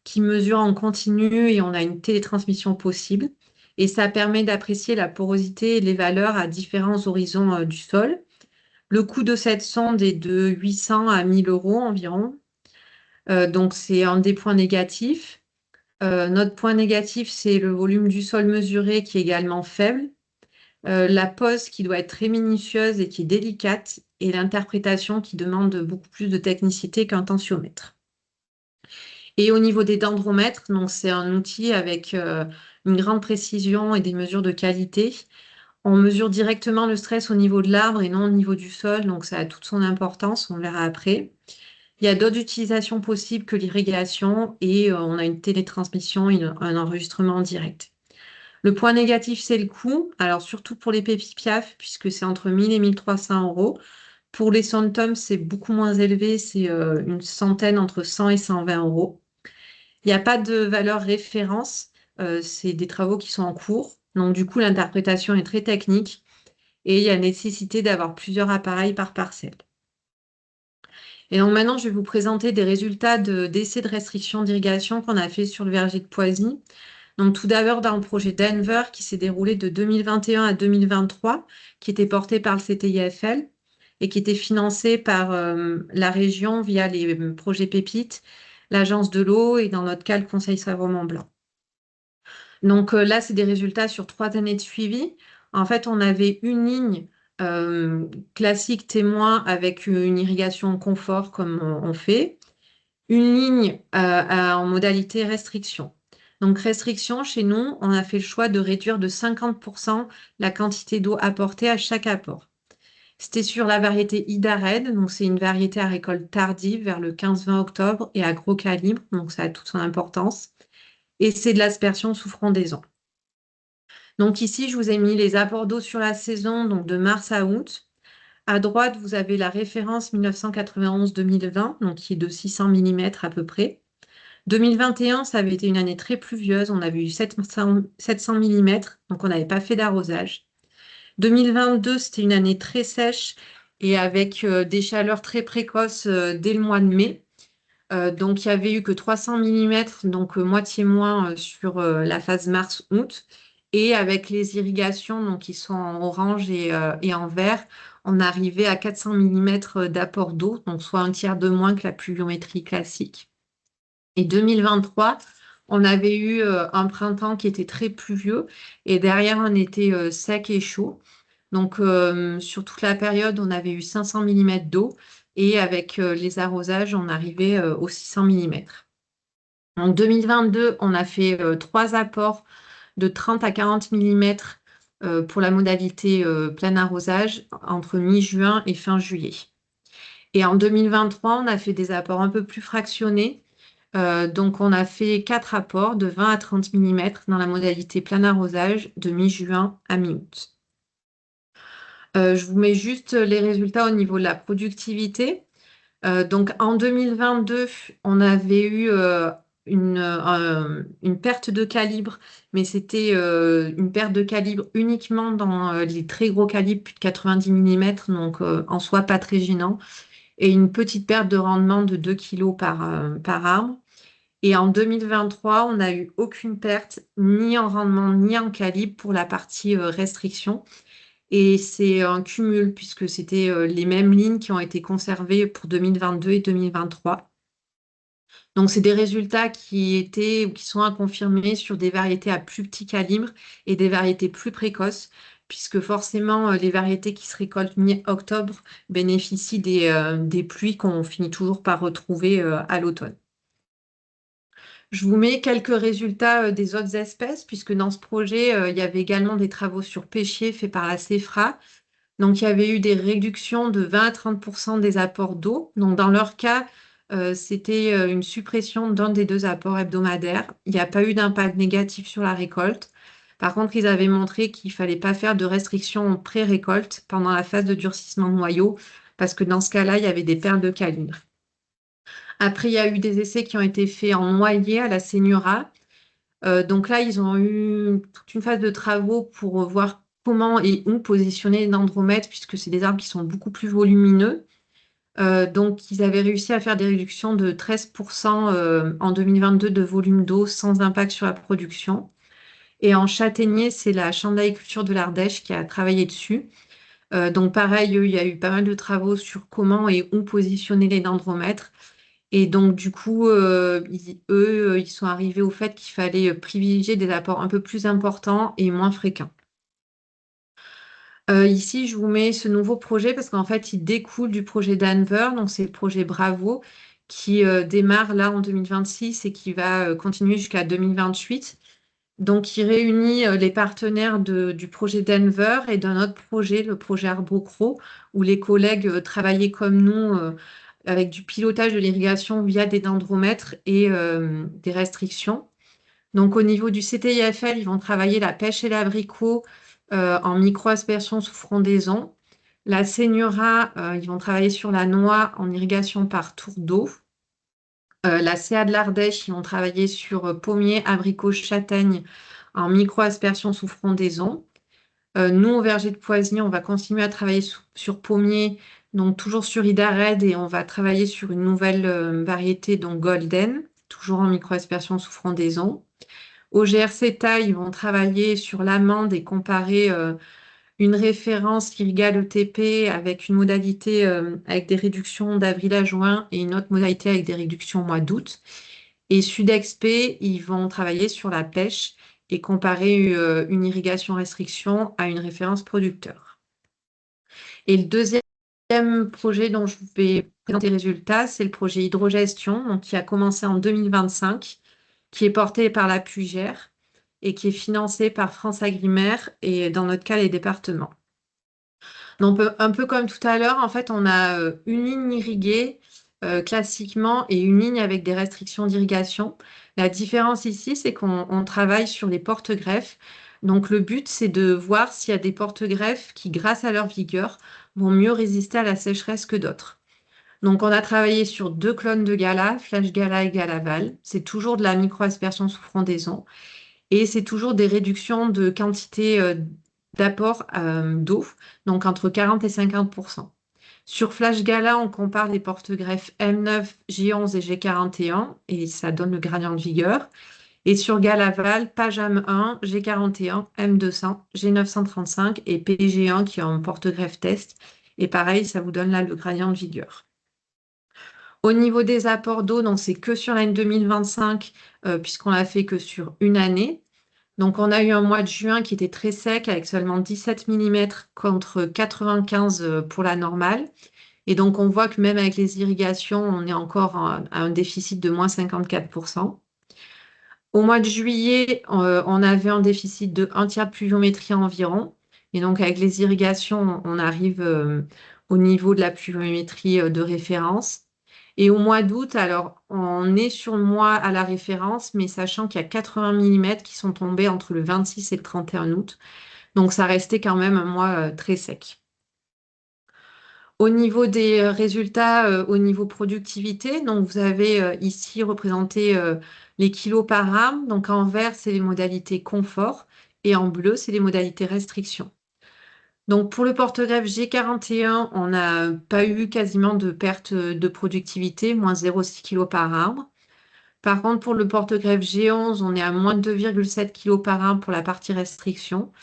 S2: qui mesure en continu et on a une télétransmission possible. Et ça permet d'apprécier la porosité et les valeurs à différents horizons du sol. Le coût de cette sonde est de 800 à 1000 euros environ. Donc c'est un des points négatifs. Notre point négatif, c'est le volume du sol mesuré qui est également faible, la pose qui doit être très minutieuse et qui est délicate, et l'interprétation qui demande beaucoup plus de technicité qu'un tensiomètre. Et au niveau des dendromètres, donc c'est un outil avec une grande précision et des mesures de qualité. On mesure directement le stress au niveau de l'arbre et non au niveau du sol, donc ça a toute son importance, on verra après. Il y a d'autres utilisations possibles que l'irrigation et on a une télétransmission, un enregistrement en direct. Le point négatif, c'est le coût. Alors, surtout pour les pépipiaf, puisque c'est entre 1000 et 1300 euros. Pour les Centum, c'est beaucoup moins élevé. C'est une centaine entre 100 et 120 euros. Il n'y a pas de valeur référence. C'est des travaux qui sont en cours. Donc, du coup, l'interprétation est très technique et il y a nécessité d'avoir plusieurs appareils par parcelle. Et donc, maintenant, je vais vous présenter des résultats d'essais de restriction d'irrigation qu'on a fait sur le verger de Poisy. Donc, tout d'abord, dans le projet Denver qui s'est déroulé de 2021 à 2023, qui était porté par le CTIFL et qui était financé par la région via les projets Pépites, l'Agence de l'eau et dans notre cas, le Conseil Savoie-Mont-Blanc. Donc là, c'est des résultats sur 3 années de suivi. En fait, on avait une ligne classique témoin avec une irrigation confort comme on fait, une ligne en modalité restriction. Donc, restriction, chez nous, on a fait le choix de réduire de 50% la quantité d'eau apportée à chaque apport. C'était sur la variété Ida-Red, donc c'est une variété à récolte tardive vers le 15-20 octobre et à gros calibre, donc ça a toute son importance. Et c'est de l'aspersion sous frondaison. Donc ici, je vous ai mis les apports d'eau sur la saison, donc de mars à août. À droite, vous avez la référence 1991-2020, donc qui est de 600 mm à peu près. 2021, ça avait été une année très pluvieuse. On avait eu 700 mm, donc on n'avait pas fait d'arrosage. 2022, c'était une année très sèche et avec des chaleurs très précoces dès le mois de mai. Donc, il n'y avait eu que 300 mm, donc moitié moins sur la phase mars-août. Et avec les irrigations, donc qui sont en orange et en vert, on arrivait à 400 mm d'apport d'eau, donc soit un tiers de moins que la pluviométrie classique. Et 2023, on avait eu un printemps qui était très pluvieux et derrière un été sec et chaud. Donc, sur toute la période, on avait eu 500 mm d'eau et avec les arrosages, on arrivait aux 600 mm. En 2022, on a fait 3 apports de 30 à 40 mm pour la modalité plein arrosage entre mi-juin et fin juillet. Et en 2023, on a fait des apports un peu plus fractionnés. Donc, on a fait 4 apports de 20 à 30 mm dans la modalité plein arrosage de mi-juin à mi-août. Je vous mets juste les résultats au niveau de la productivité. Donc, en 2022, on avait eu une perte de calibre, mais c'était une perte de calibre uniquement dans les très gros calibres, plus de 90 mm, donc en soi pas très gênant, et une petite perte de rendement de 2 kg par arbre. Et en 2023, on n'a eu aucune perte, ni en rendement, ni en calibre pour la partie restriction. Et c'est un cumul puisque c'était les mêmes lignes qui ont été conservées pour 2022 et 2023. Donc, c'est des résultats qui étaient ou qui sont à confirmer sur des variétés à plus petit calibre et des variétés plus précoces, puisque forcément, les variétés qui se récoltent mi-octobre bénéficient des pluies qu'on finit toujours par retrouver à l'automne. Je vous mets quelques résultats des autres espèces, puisque dans ce projet, il y avait également des travaux sur pêchiers faits par la CEFRA. Donc, il y avait eu des réductions de 20 à 30% des apports d'eau. Donc, dans leur cas, c'était une suppression d'un des 2 apports hebdomadaires. Il n'y a pas eu d'impact négatif sur la récolte. Par contre, ils avaient montré qu'il ne fallait pas faire de restrictions pré-récolte pendant la phase de durcissement de noyau, parce que dans ce cas-là, il y avait des pertes de calibre. Après, il y a eu des essais qui ont été faits en noyer à la Seigneurat. Donc là, ils ont eu toute une phase de travaux pour voir comment et où positionner les dendromètres, puisque c'est des arbres qui sont beaucoup plus volumineux. Donc, ils avaient réussi à faire des réductions de 13% en 2022 de volume d'eau sans impact sur la production. Et en châtaignier, c'est la Chambre d'agriculture de l'Ardèche qui a travaillé dessus. Donc, pareil, il y a eu pas mal de travaux sur comment et où positionner les dendromètres. Et donc, du coup, ils sont arrivés au fait qu'il fallait privilégier des apports un peu plus importants et moins fréquents. Ici, je vous mets ce nouveau projet parce qu'en fait, il découle du projet Danver, donc c'est le projet Bravo, qui démarre là en 2026 et qui va continuer jusqu'à 2028. Donc, il réunit les partenaires du projet Denver et d'un autre projet, le projet Arbocro, où les collègues travaillaient comme nous avec du pilotage de l'irrigation via des dendromètres et des restrictions. Donc, au niveau du CTIFL, ils vont travailler la pêche et l'abricot en micro-aspersion sous frondaison. La Seigneurat, ils vont travailler sur la noix en irrigation par tour d'eau. La CA de l'Ardèche, ils vont travailler sur pommier, abricot, châtaigne en micro-aspersion sous frondaison. Nous, au verger de Poisy, on va continuer à travailler sur pommier, donc toujours sur Ida Red, et on va travailler sur une nouvelle variété, donc Golden, toujours en micro-aspersion sous frondaison. Au GRC Taille, ils vont travailler sur l'amande et comparer une référence Irrigal ETP avec une modalité avec des réductions d'avril à juin et une autre modalité avec des réductions au mois d'août. Et Sudexp, ils vont travailler sur la pêche et comparer une irrigation restriction à une référence producteur. Et le deuxième projet dont je vais présenter les résultats, c'est le projet Hydrogestion, donc, qui a commencé en 2025, qui est porté par la Pugère et qui est financé par France Agrimaire et dans notre cas les départements. Donc, un peu comme tout à l'heure, en fait, on a une ligne irriguée classiquement et une ligne avec des restrictions d'irrigation. La différence ici, c'est qu'on travaille sur les porte-greffes. Donc, le but, c'est de voir s'il y a des porte-greffes qui, grâce à leur vigueur, vont mieux résister à la sécheresse que d'autres. Donc, on a travaillé sur 2 clones de Gala, Flash Gala et Galaval. C'est toujours de la micro-aspersion sous frondaison. Et c'est toujours des réductions de quantité d'apport d'eau, donc entre 40 et 50%. Sur Flash Gala, on compare les porte-greffes M9, J11 et G41 et ça donne le gradient de vigueur. Et sur Galaval, Pajam 1, G41, M200, G935 et PG1 qui est en porte-greffe test. Et pareil, ça vous donne là le gradient de vigueur. Au niveau des apports d'eau, donc c'est que sur l'année 2025, puisqu'on l'a fait que sur une année. Donc, on a eu un mois de juin qui était très sec avec seulement 17 mm contre 95 pour la normale. Et donc, on voit que même avec les irrigations, on est encore à un déficit de moins 54%. Au mois de juillet, on avait un déficit de 1 tiers de pluviométrie environ. Et donc, avec les irrigations, on arrive au niveau de la pluviométrie de référence. Et au mois d'août, alors, on est sur le mois à la référence, mais sachant qu'il y a 80 mm qui sont tombés entre le 26 et le 31 août. Donc, ça restait quand même un mois très sec. Au niveau des résultats, au niveau productivité, donc vous avez ici représenté les kilos par arbre. Donc, en vert, c'est les modalités confort et en bleu, c'est les modalités restriction. Donc, pour le porte-greffe G41, on n'a pas eu quasiment de perte de productivité, moins 0,6 kg par arbre. Par contre, pour le porte-greffe G11, on est à moins de 2,7 kg par arbre pour la partie restriction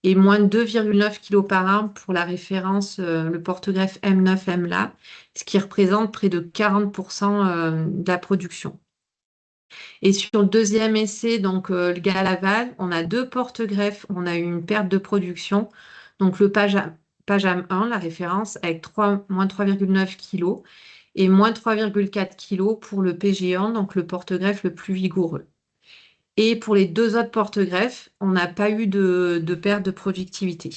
S2: et moins de 2,9 kg par arbre pour la référence, le porte-greffe M9 MLA, ce qui représente près de 40% de la production. Et sur le deuxième essai, donc le Galaval, on a 2 porte-greffes, on a eu une perte de production. Donc le Pajam 1, la référence, avec moins 3,9 kg et moins 3,4 kg pour le PG1, donc le porte-greffe le plus vigoureux. Et pour les 2 autres porte-greffes, on n'a pas eu de perte de productivité.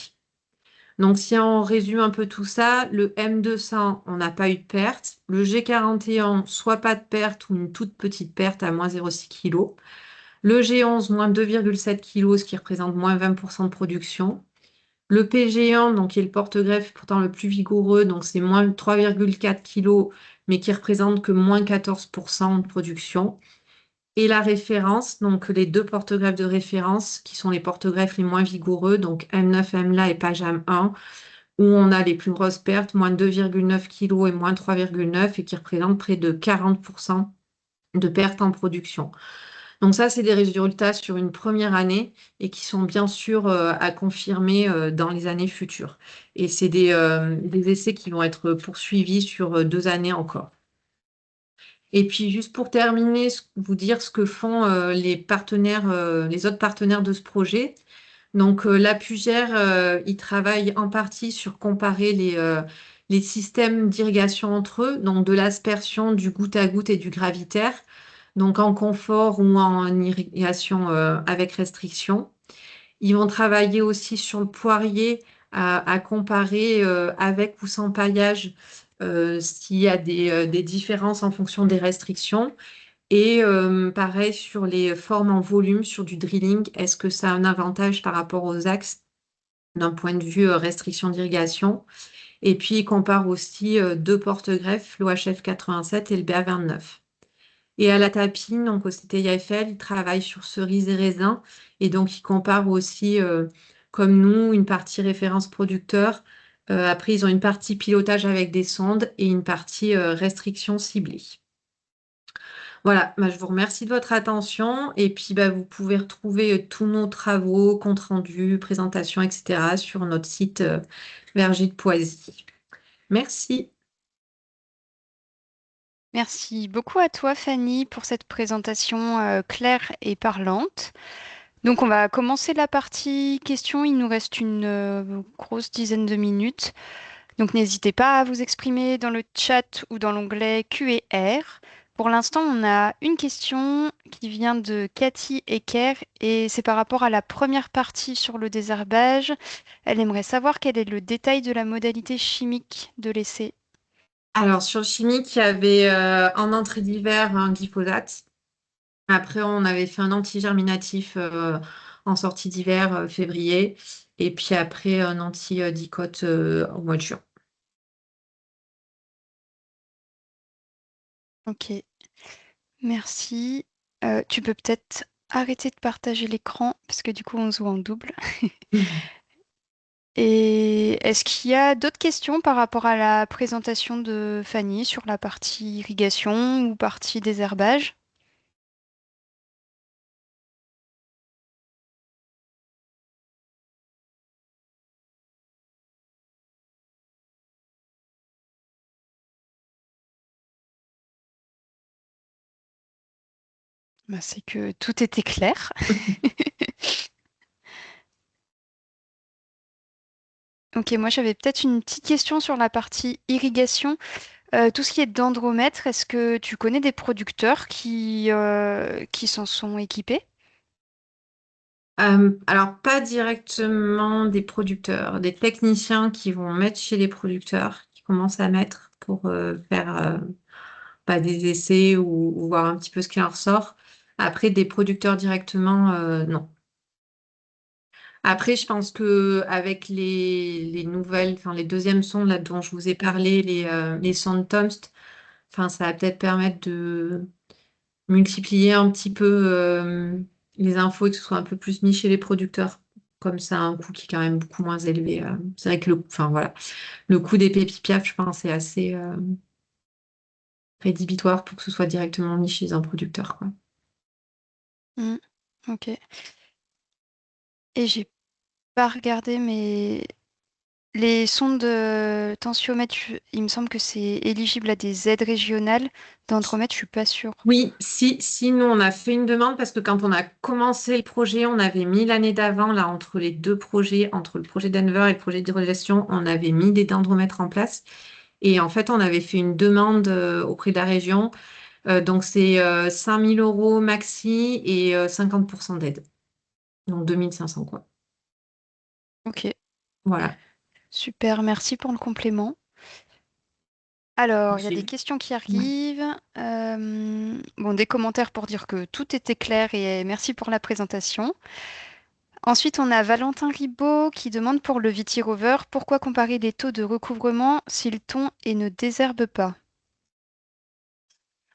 S2: Donc si on résume un peu tout ça, le M200, on n'a pas eu de perte. Le G41, soit pas de perte ou une toute petite perte à moins 0,6 kg. Le G11, moins 2,7 kg, ce qui représente moins 20% de production. Le PG1, donc qui est le porte-greffe pourtant le plus vigoureux, donc c'est moins 3,4 kg, mais qui représente que moins 14% de production. et la référence, donc les deux porte-greffes de référence, qui sont les porte-greffes les moins vigoureux, donc M9, MLA et Pajam 1, où on a les plus grosses pertes, moins de 2,9 kg et moins de 3,9, et qui représentent près de 40% de pertes en production. Donc ça, c'est des résultats sur une première année et qui sont bien sûr à confirmer dans les années futures. Et c'est des essais qui vont être poursuivis sur 2 années encore. Et puis juste pour terminer, vous dire ce que font les partenaires, les autres partenaires de ce projet. Donc la Pugère, ils travaillent en partie sur comparer les systèmes d'irrigation entre eux, donc de l'aspersion, du goutte à goutte et du gravitaire, donc en confort ou en irrigation avec restriction. Ils vont travailler aussi sur le poirier à comparer avec ou sans paillage s'il y a des différences en fonction des restrictions. Et pareil sur les formes en volume, sur du drilling, est-ce que ça a un avantage par rapport aux axes d'un point de vue restriction d'irrigation? Et puis, ils comparent aussi deux porte-greffes, l'OHF 87 et le BA29. Et à la tapine, donc au CTIFL, ils travaillent sur cerises et raisins. Et donc, ils comparent aussi, comme nous, une partie référence producteur. Après, ils ont une partie pilotage avec des sondes et une partie restriction ciblée. Voilà, bah, je vous remercie de votre attention. Et puis, bah, vous pouvez retrouver tous nos travaux, comptes rendus, présentations, etc. sur notre site Verger de Poisy. Merci.
S3: Merci beaucoup à toi, Fanny, pour cette présentation claire et parlante. Donc, on va commencer la partie questions. Il nous reste une grosse dizaine de minutes. Donc, n'hésitez pas à vous exprimer dans le chat ou dans l'onglet Q&R. Pour l'instant, on a une question qui vient de Cathy Ecker et c'est par rapport à la première partie sur le désherbage. Elle aimerait savoir quel est le détail de la modalité chimique de l'essai.
S2: Alors, sur le chimique, il y avait en entrée d'hiver un glyphosate. Après, on avait fait un antigerminatif en sortie d'hiver, février. Et puis après, un anti-dicote au mois de juin.
S3: Ok, merci. Tu peux peut-être arrêter de partager l'écran parce que du coup, on se voit en double. Et est-ce qu'il y a d'autres questions par rapport à la présentation de Fanny sur la partie irrigation ou partie désherbage? Bah, c'est que tout était clair. Ok, moi j'avais peut-être une petite question sur la partie irrigation. Tout ce qui est dendromètre, est-ce que tu connais des producteurs qui s'en sont équipés?
S2: Alors, pas directement des producteurs, des techniciens qui vont mettre chez les producteurs, qui commencent à mettre pour faire bah, des essais ou voir un petit peu ce qui en ressort. Après, des producteurs directement, non. Après, je pense que avec les nouvelles, enfin les deuxièmes sondes là, dont je vous ai parlé, les sondes Tomst, enfin, ça va peut-être permettre de multiplier un petit peu les infos et que ce soit un peu plus mis chez les producteurs. Comme ça, un coût qui est quand même beaucoup moins élevé. C'est vrai que enfin, voilà, le coût des pépipiaf, je pense, est assez rédhibitoire pour que ce soit directement mis chez un producteur, quoi.
S3: Hmm, ok. Et j'ai pas regardé, mais les sondes tensiomètre, il me semble que c'est éligible à des aides régionales. Dendromètre, je suis pas sûre.
S2: Oui, si nous on a fait une demande parce que quand on a commencé le projet, on avait mis l'année d'avant, là, entre les deux projets, entre le projet Denver et le projet d'hydrogestion, on avait mis des dendromètres en place. Et en fait, on avait fait une demande auprès de la région. Donc, c'est 5 000 euros maxi et 50% d'aide. Donc, 2 500 quoi.
S3: Ok,
S2: Voilà.
S3: super, merci pour le complément. Alors, il y a des
S2: J'ai-
S3: questions qui
S2: Ouais.
S3: arrivent. Bon, des commentaires pour dire que tout était clair et merci pour la présentation. Ensuite, on a Valentin Ribaud qui demande pour le Vitirover pourquoi comparer les taux de recouvrement si le thon et ne désherbe pas.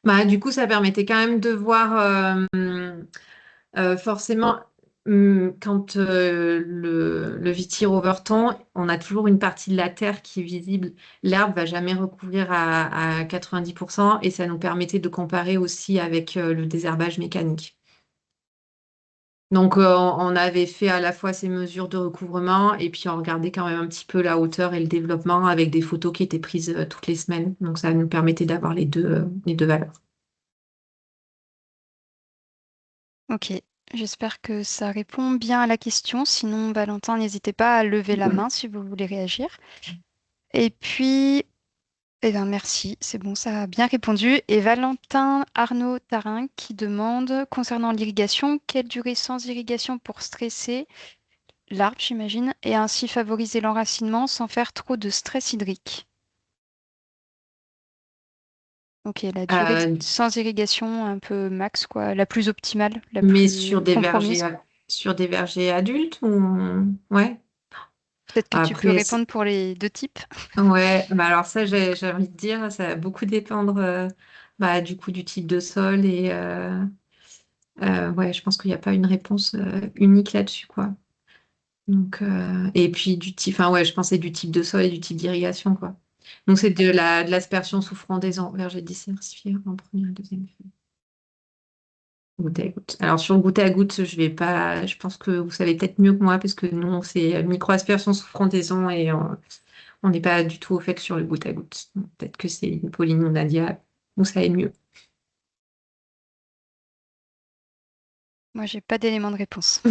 S2: Bah, du coup, ça permettait quand même de voir forcément quand le Viti Overton, on a toujours une partie de la terre qui est visible. L'herbe va jamais recouvrir à 90% et ça nous permettait de comparer aussi avec le désherbage mécanique. Donc, on avait fait à la fois ces mesures de recouvrement et puis on regardait quand même un petit peu la hauteur et le développement avec des photos qui étaient prises toutes les semaines. Donc, ça nous permettait d'avoir les deux valeurs.
S3: Ok, j'espère que ça répond bien à la question. Sinon, Valentin, n'hésitez pas à lever la main si vous voulez réagir. Et puis, eh bien, merci, c'est bon, ça a bien répondu. Et Valentin Arnaud Tarin qui demande, concernant l'irrigation, quelle durée sans irrigation pour stresser l'arbre, j'imagine, et ainsi favoriser l'enracinement sans faire trop de stress hydrique? Ok, la durée
S2: Euh,
S3: sans irrigation un peu max, quoi, la plus optimale, la
S2: mais
S3: plus compromise.
S2: sur des vergers adultes ou ouais.
S3: Peut-être que tu peux
S2: Après,
S3: répondre pour les deux types.
S2: ouais, bah alors ça, j'ai envie de dire, ça va beaucoup dépendre bah, du coup du type de sol ouais, je pense qu'il n'y a pas une réponse unique là-dessus, quoi. Donc, et puis du type, enfin ouais, je pensais du type de sol et du type d'irrigation, quoi. Donc c'est de l'aspersion sous frondaison, verger diversifié en première et deuxième feuille. Goutte à goutte. Alors sur le goutte à goutte, je vais pas, je pense que vous savez peut-être mieux que moi parce que nous c'est micro-aspersion sous frondaison et on n'est pas du tout au fait sur le goutte à goutte. Donc, peut-être que c'est Pauline ou Nadia où ça est mieux.
S3: Moi, j'ai pas d'élément de réponse.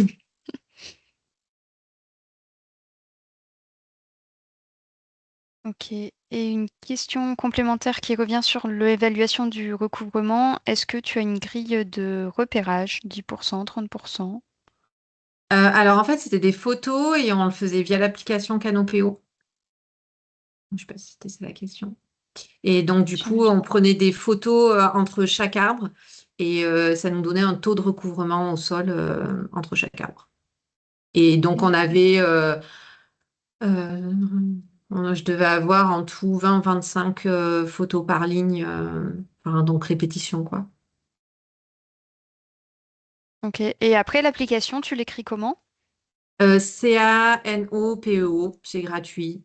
S3: Ok. Et une question complémentaire qui revient sur l'évaluation du recouvrement. Est-ce que tu as une grille de repérage, 10%, 30%?
S2: Alors en fait, c'était des photos et on le faisait via l'application Canopéo. Je ne sais pas si c'était ça la question. Et donc du coup,
S3: J'imagine.
S2: on prenait des photos entre chaque arbre et ça nous donnait un taux de recouvrement au sol entre chaque arbre. Et donc on avait, je devais avoir en tout 20-25 photos par ligne, enfin, donc répétition quoi.
S3: Ok. Et après, l'application, tu l'écris comment?
S2: Canopeo, c'est gratuit.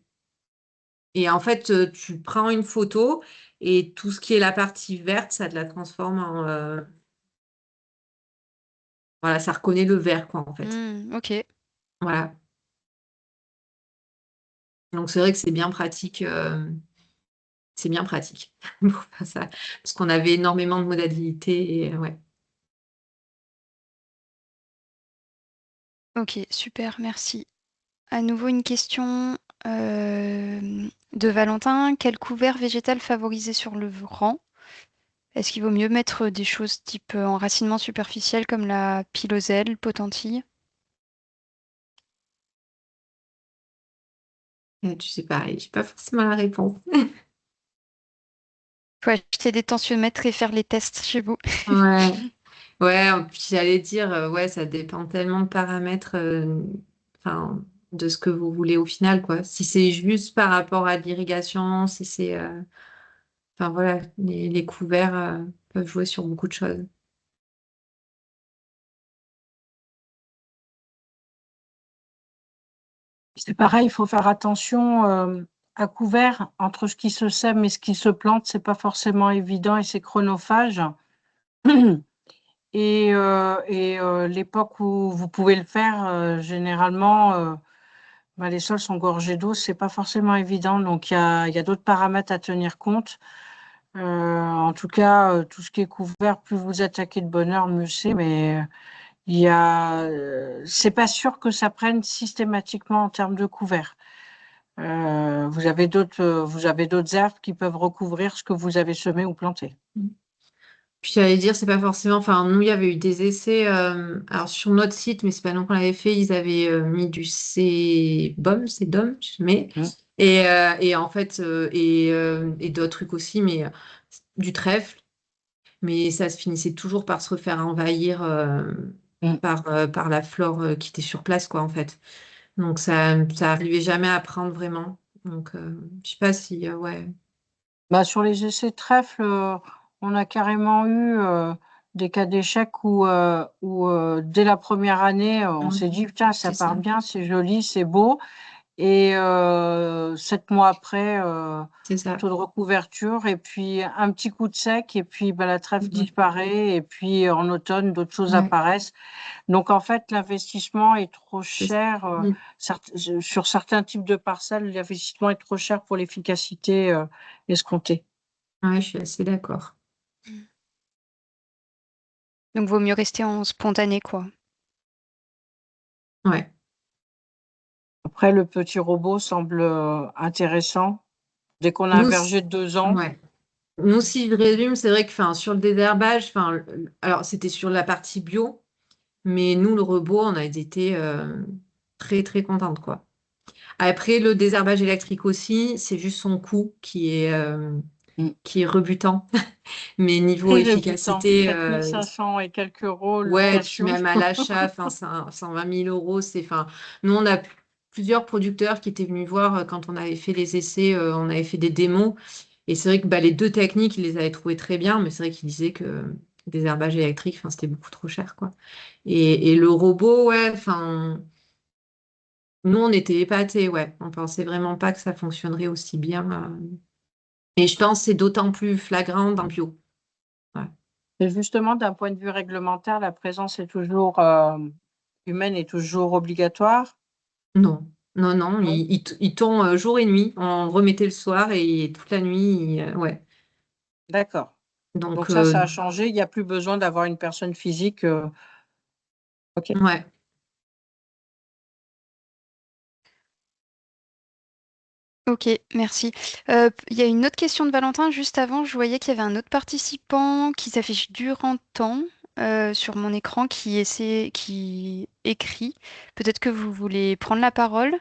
S2: Et en fait, tu prends une photo et tout ce qui est la partie verte, ça te la transforme en... voilà, ça reconnaît le vert, quoi, en fait.
S3: Ok.
S2: Voilà. Donc, c'est vrai que c'est bien pratique. C'est bien pratique pour faire ça. Parce qu'on avait énormément de modalités et ouais.
S3: Ok, super, merci. À nouveau, une question de Valentin. Quel couvert végétal favoriser sur le rang? Est-ce qu'il vaut mieux mettre des choses type enracinement superficiel comme la piloselle, potentille?
S2: Et tu sais, pareil, j'ai pas forcément la réponse.
S3: Faut acheter des tensiomètres et faire les tests chez vous.
S2: Ouais. Ouais, puis j'allais dire, ouais, ça dépend tellement de paramètres, enfin, de ce que vous voulez au final, quoi. Si c'est juste par rapport à l'irrigation, si c'est, enfin voilà, les couverts, peuvent jouer sur beaucoup de choses.
S4: C'est pareil, il faut faire attention à couvert entre ce qui se sème et ce qui se plante. C'est pas forcément évident et c'est chronophage. L'époque où vous pouvez le faire, généralement, bah, les sols sont gorgés d'eau, c'est pas forcément évident. Donc il y a d'autres paramètres à tenir compte. En tout cas, tout ce qui est couvert, plus vous attaquez de bonne heure, mieux c'est. Mais c'est pas sûr que ça prenne systématiquement en termes de couvert. Vous avez d'autres herbes qui peuvent recouvrir ce que vous avez semé ou planté.
S2: Puis j'allais dire, c'est pas forcément, enfin, nous, il y avait eu des essais, alors sur notre site, mais c'est pas nous qu'on l'avait fait, ils avaient mis du Cébum, je sais jamais.
S4: Mm.
S2: Et en fait, et d'autres trucs aussi, mais du trèfle. Mais ça se finissait toujours par se refaire envahir
S4: Mm.
S2: par la flore qui était sur place, quoi, en fait. Donc ça arrivait jamais à prendre vraiment. Donc je sais pas si ouais.
S4: Bah, sur les essais de trèfle, On a carrément eu des cas d'échec où dès la première année, on s'est dit, putain, ça
S2: c'est
S4: part
S2: ça.
S4: bien, c'est joli, c'est beau. Et 7 mois après,
S2: C'est ça.
S4: taux de recouverture, et puis un petit coup de sec, et puis la trèfle
S2: Mhm.
S4: disparaît, et puis en automne, d'autres choses
S2: Ouais,
S4: apparaissent. Donc en fait, l'investissement est trop
S2: c'est ça.
S4: cher. Sur certains types de parcelles, l'investissement est trop cher pour l'efficacité escomptée.
S2: Ouais, je suis assez d'accord.
S3: Donc, vaut mieux rester en spontané, quoi.
S2: Ouais.
S4: Après, le petit robot semble intéressant. Dès qu'on a un
S2: Nous,
S4: verger de 2 ans,
S2: ouais. Nous, si je résume, c'est vrai que sur le désherbage, alors c'était sur la partie bio, mais nous, le robot, on a été très, très contente, quoi. Après, le désherbage électrique aussi, c'est juste son coût
S4: Mm.
S2: qui est rebutant. Mais niveau
S4: très rébutant.
S2: efficacité,
S4: 4 500 et quelques euros
S2: ouais, puis
S4: location.
S2: même à l'achat, 120 000 euros, nous, on a plusieurs producteurs qui étaient venus voir quand on avait fait les essais, on avait fait des démos. Et c'est vrai que les deux techniques, ils les avaient trouvées très bien, mais c'est vrai qu'ils disaient que des herbages électriques, c'était beaucoup trop cher, quoi. Et le robot, ouais, nous, on était épatés, ouais. On pensait vraiment pas que ça fonctionnerait aussi bien. Et je pense que c'est d'autant plus flagrant dans le bio. Ouais.
S4: Et justement, d'un point de vue réglementaire, la présence est toujours humaine est toujours obligatoire.
S2: Non, non, non,
S4: Non.
S2: il tond jour et nuit. On remettait le soir et toute la nuit, ouais.
S4: D'accord.
S2: Donc,
S4: Donc ça a changé. Il n'y a plus besoin d'avoir une personne physique. OK.
S2: ouais.
S3: Ok, merci. Il y a une autre question de Valentin. Juste avant, je voyais qu'il y avait un autre participant qui s'affiche durant temps sur mon écran qui écrit. Peut-être que vous voulez prendre la parole.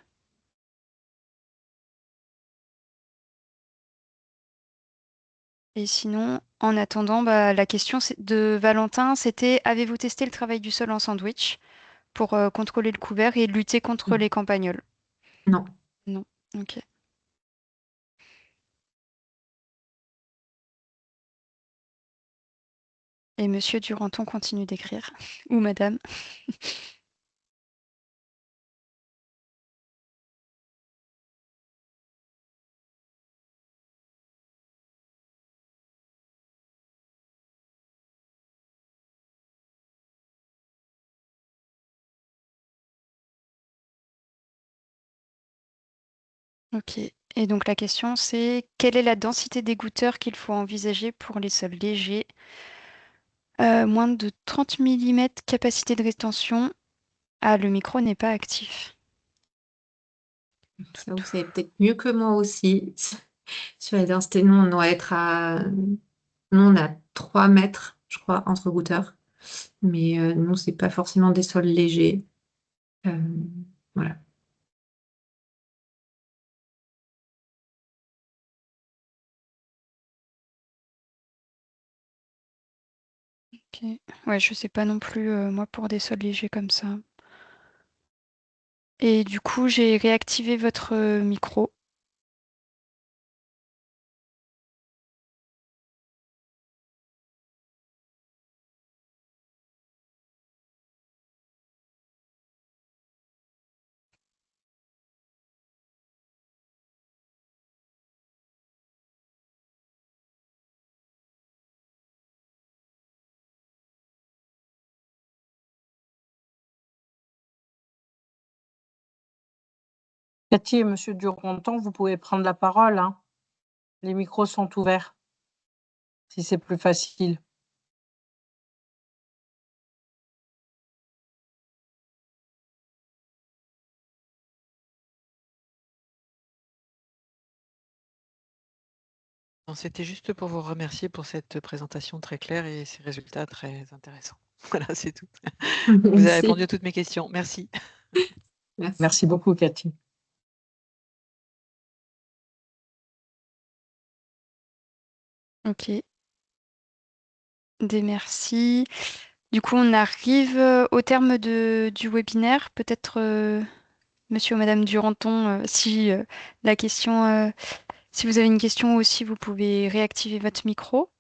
S3: Et sinon, en attendant, la question de Valentin, c'était avez-vous testé le travail du sol en sandwich pour contrôler le couvert et lutter contre les campagnols?
S2: Non.
S3: Non. Ok. Et Monsieur Duranton continue d'écrire. Ou Madame. Ok. Et donc la question, c'est quelle est la densité d'égoutteur qu'il faut envisager pour les sols légers? Moins de 30 mm capacité de rétention. Ah, le micro n'est pas actif.
S2: Ça, vous savez peut-être mieux que moi aussi. Sur la densité, nous, on doit être nous, on a 3 mètres, je crois, entre goutteurs. Mais nous, c'est pas forcément des sols légers. Euh, voilà.
S3: Ok. Ouais, je sais pas non plus, moi, pour des sols légers comme ça. Et du coup, j'ai réactivé votre micro.
S4: Cathy et Monsieur Duranton, vous pouvez prendre la parole, hein. Les micros sont ouverts, si c'est plus facile.
S5: Non, c'était juste pour vous remercier pour cette présentation très claire et ces résultats très intéressants. Voilà, c'est tout. Vous avez
S2: Merci.
S5: répondu à toutes mes questions. Merci.
S2: Merci.
S4: Merci beaucoup, Cathy.
S3: Ok. Des merci. Du coup, on arrive au terme du webinaire. Peut-être Monsieur ou Madame Duranton, si la question, si vous avez une question aussi, vous pouvez réactiver votre micro.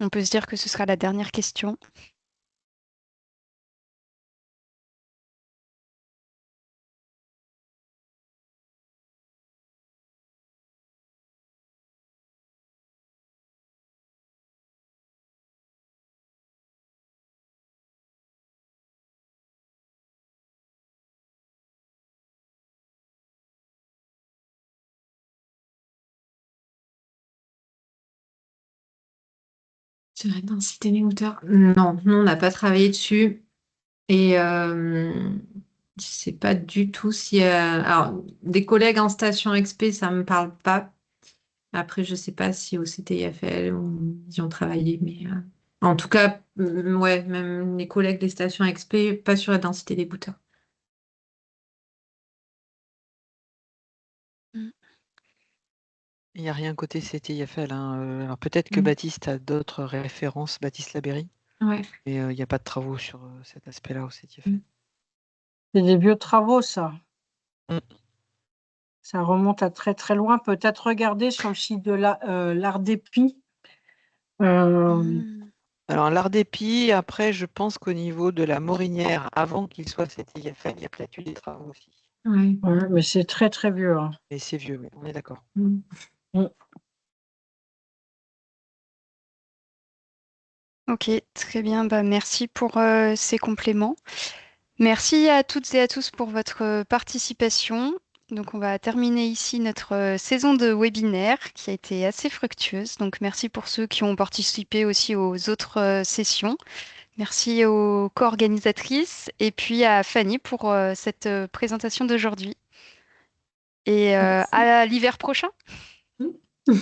S3: On peut se dire que ce sera la dernière question.
S2: Sur la densité des moteurs? Non, on n'a pas travaillé dessus. Et je sais pas du tout si... alors, des collègues en station XP, ça me parle pas. Après, je sais pas si au CTIFL ils ont travaillé, mais en tout cas, ouais, même les collègues des stations XP, pas sur la densité des bouteurs.
S5: Il n'y a rien côté CTIFL, hein. Alors peut-être que
S2: Mm.
S5: Baptiste a d'autres références, Baptiste Labéry,
S2: Ouais.
S5: mais il n'y a pas de travaux sur cet aspect-là au CTIFL.
S2: Mm.
S4: C'est des vieux travaux, ça.
S5: Mm.
S4: Ça remonte à très très loin. Peut-être regarder sur le site de l'ARDEPI.
S5: Alors l'Ardépi, après, je pense qu'au niveau de la Morinière, avant qu'il soit CTIFL, il y a peut-être eu des travaux aussi.
S2: Ouais.
S4: Ouais, mais c'est très très vieux, hein.
S5: Mais c'est vieux, oui, on est d'accord.
S2: Mm.
S3: Ok, très bien. Bah, merci pour ces compléments. Merci à toutes et à tous pour votre participation. Donc, on va terminer ici notre saison de webinaire qui a été assez fructueuse. Donc, merci pour ceux qui ont participé aussi aux autres sessions. Merci aux co-organisatrices et puis à Fanny pour cette présentation d'aujourd'hui. Et
S2: Merci.
S3: à l'hiver prochain.
S2: Mm.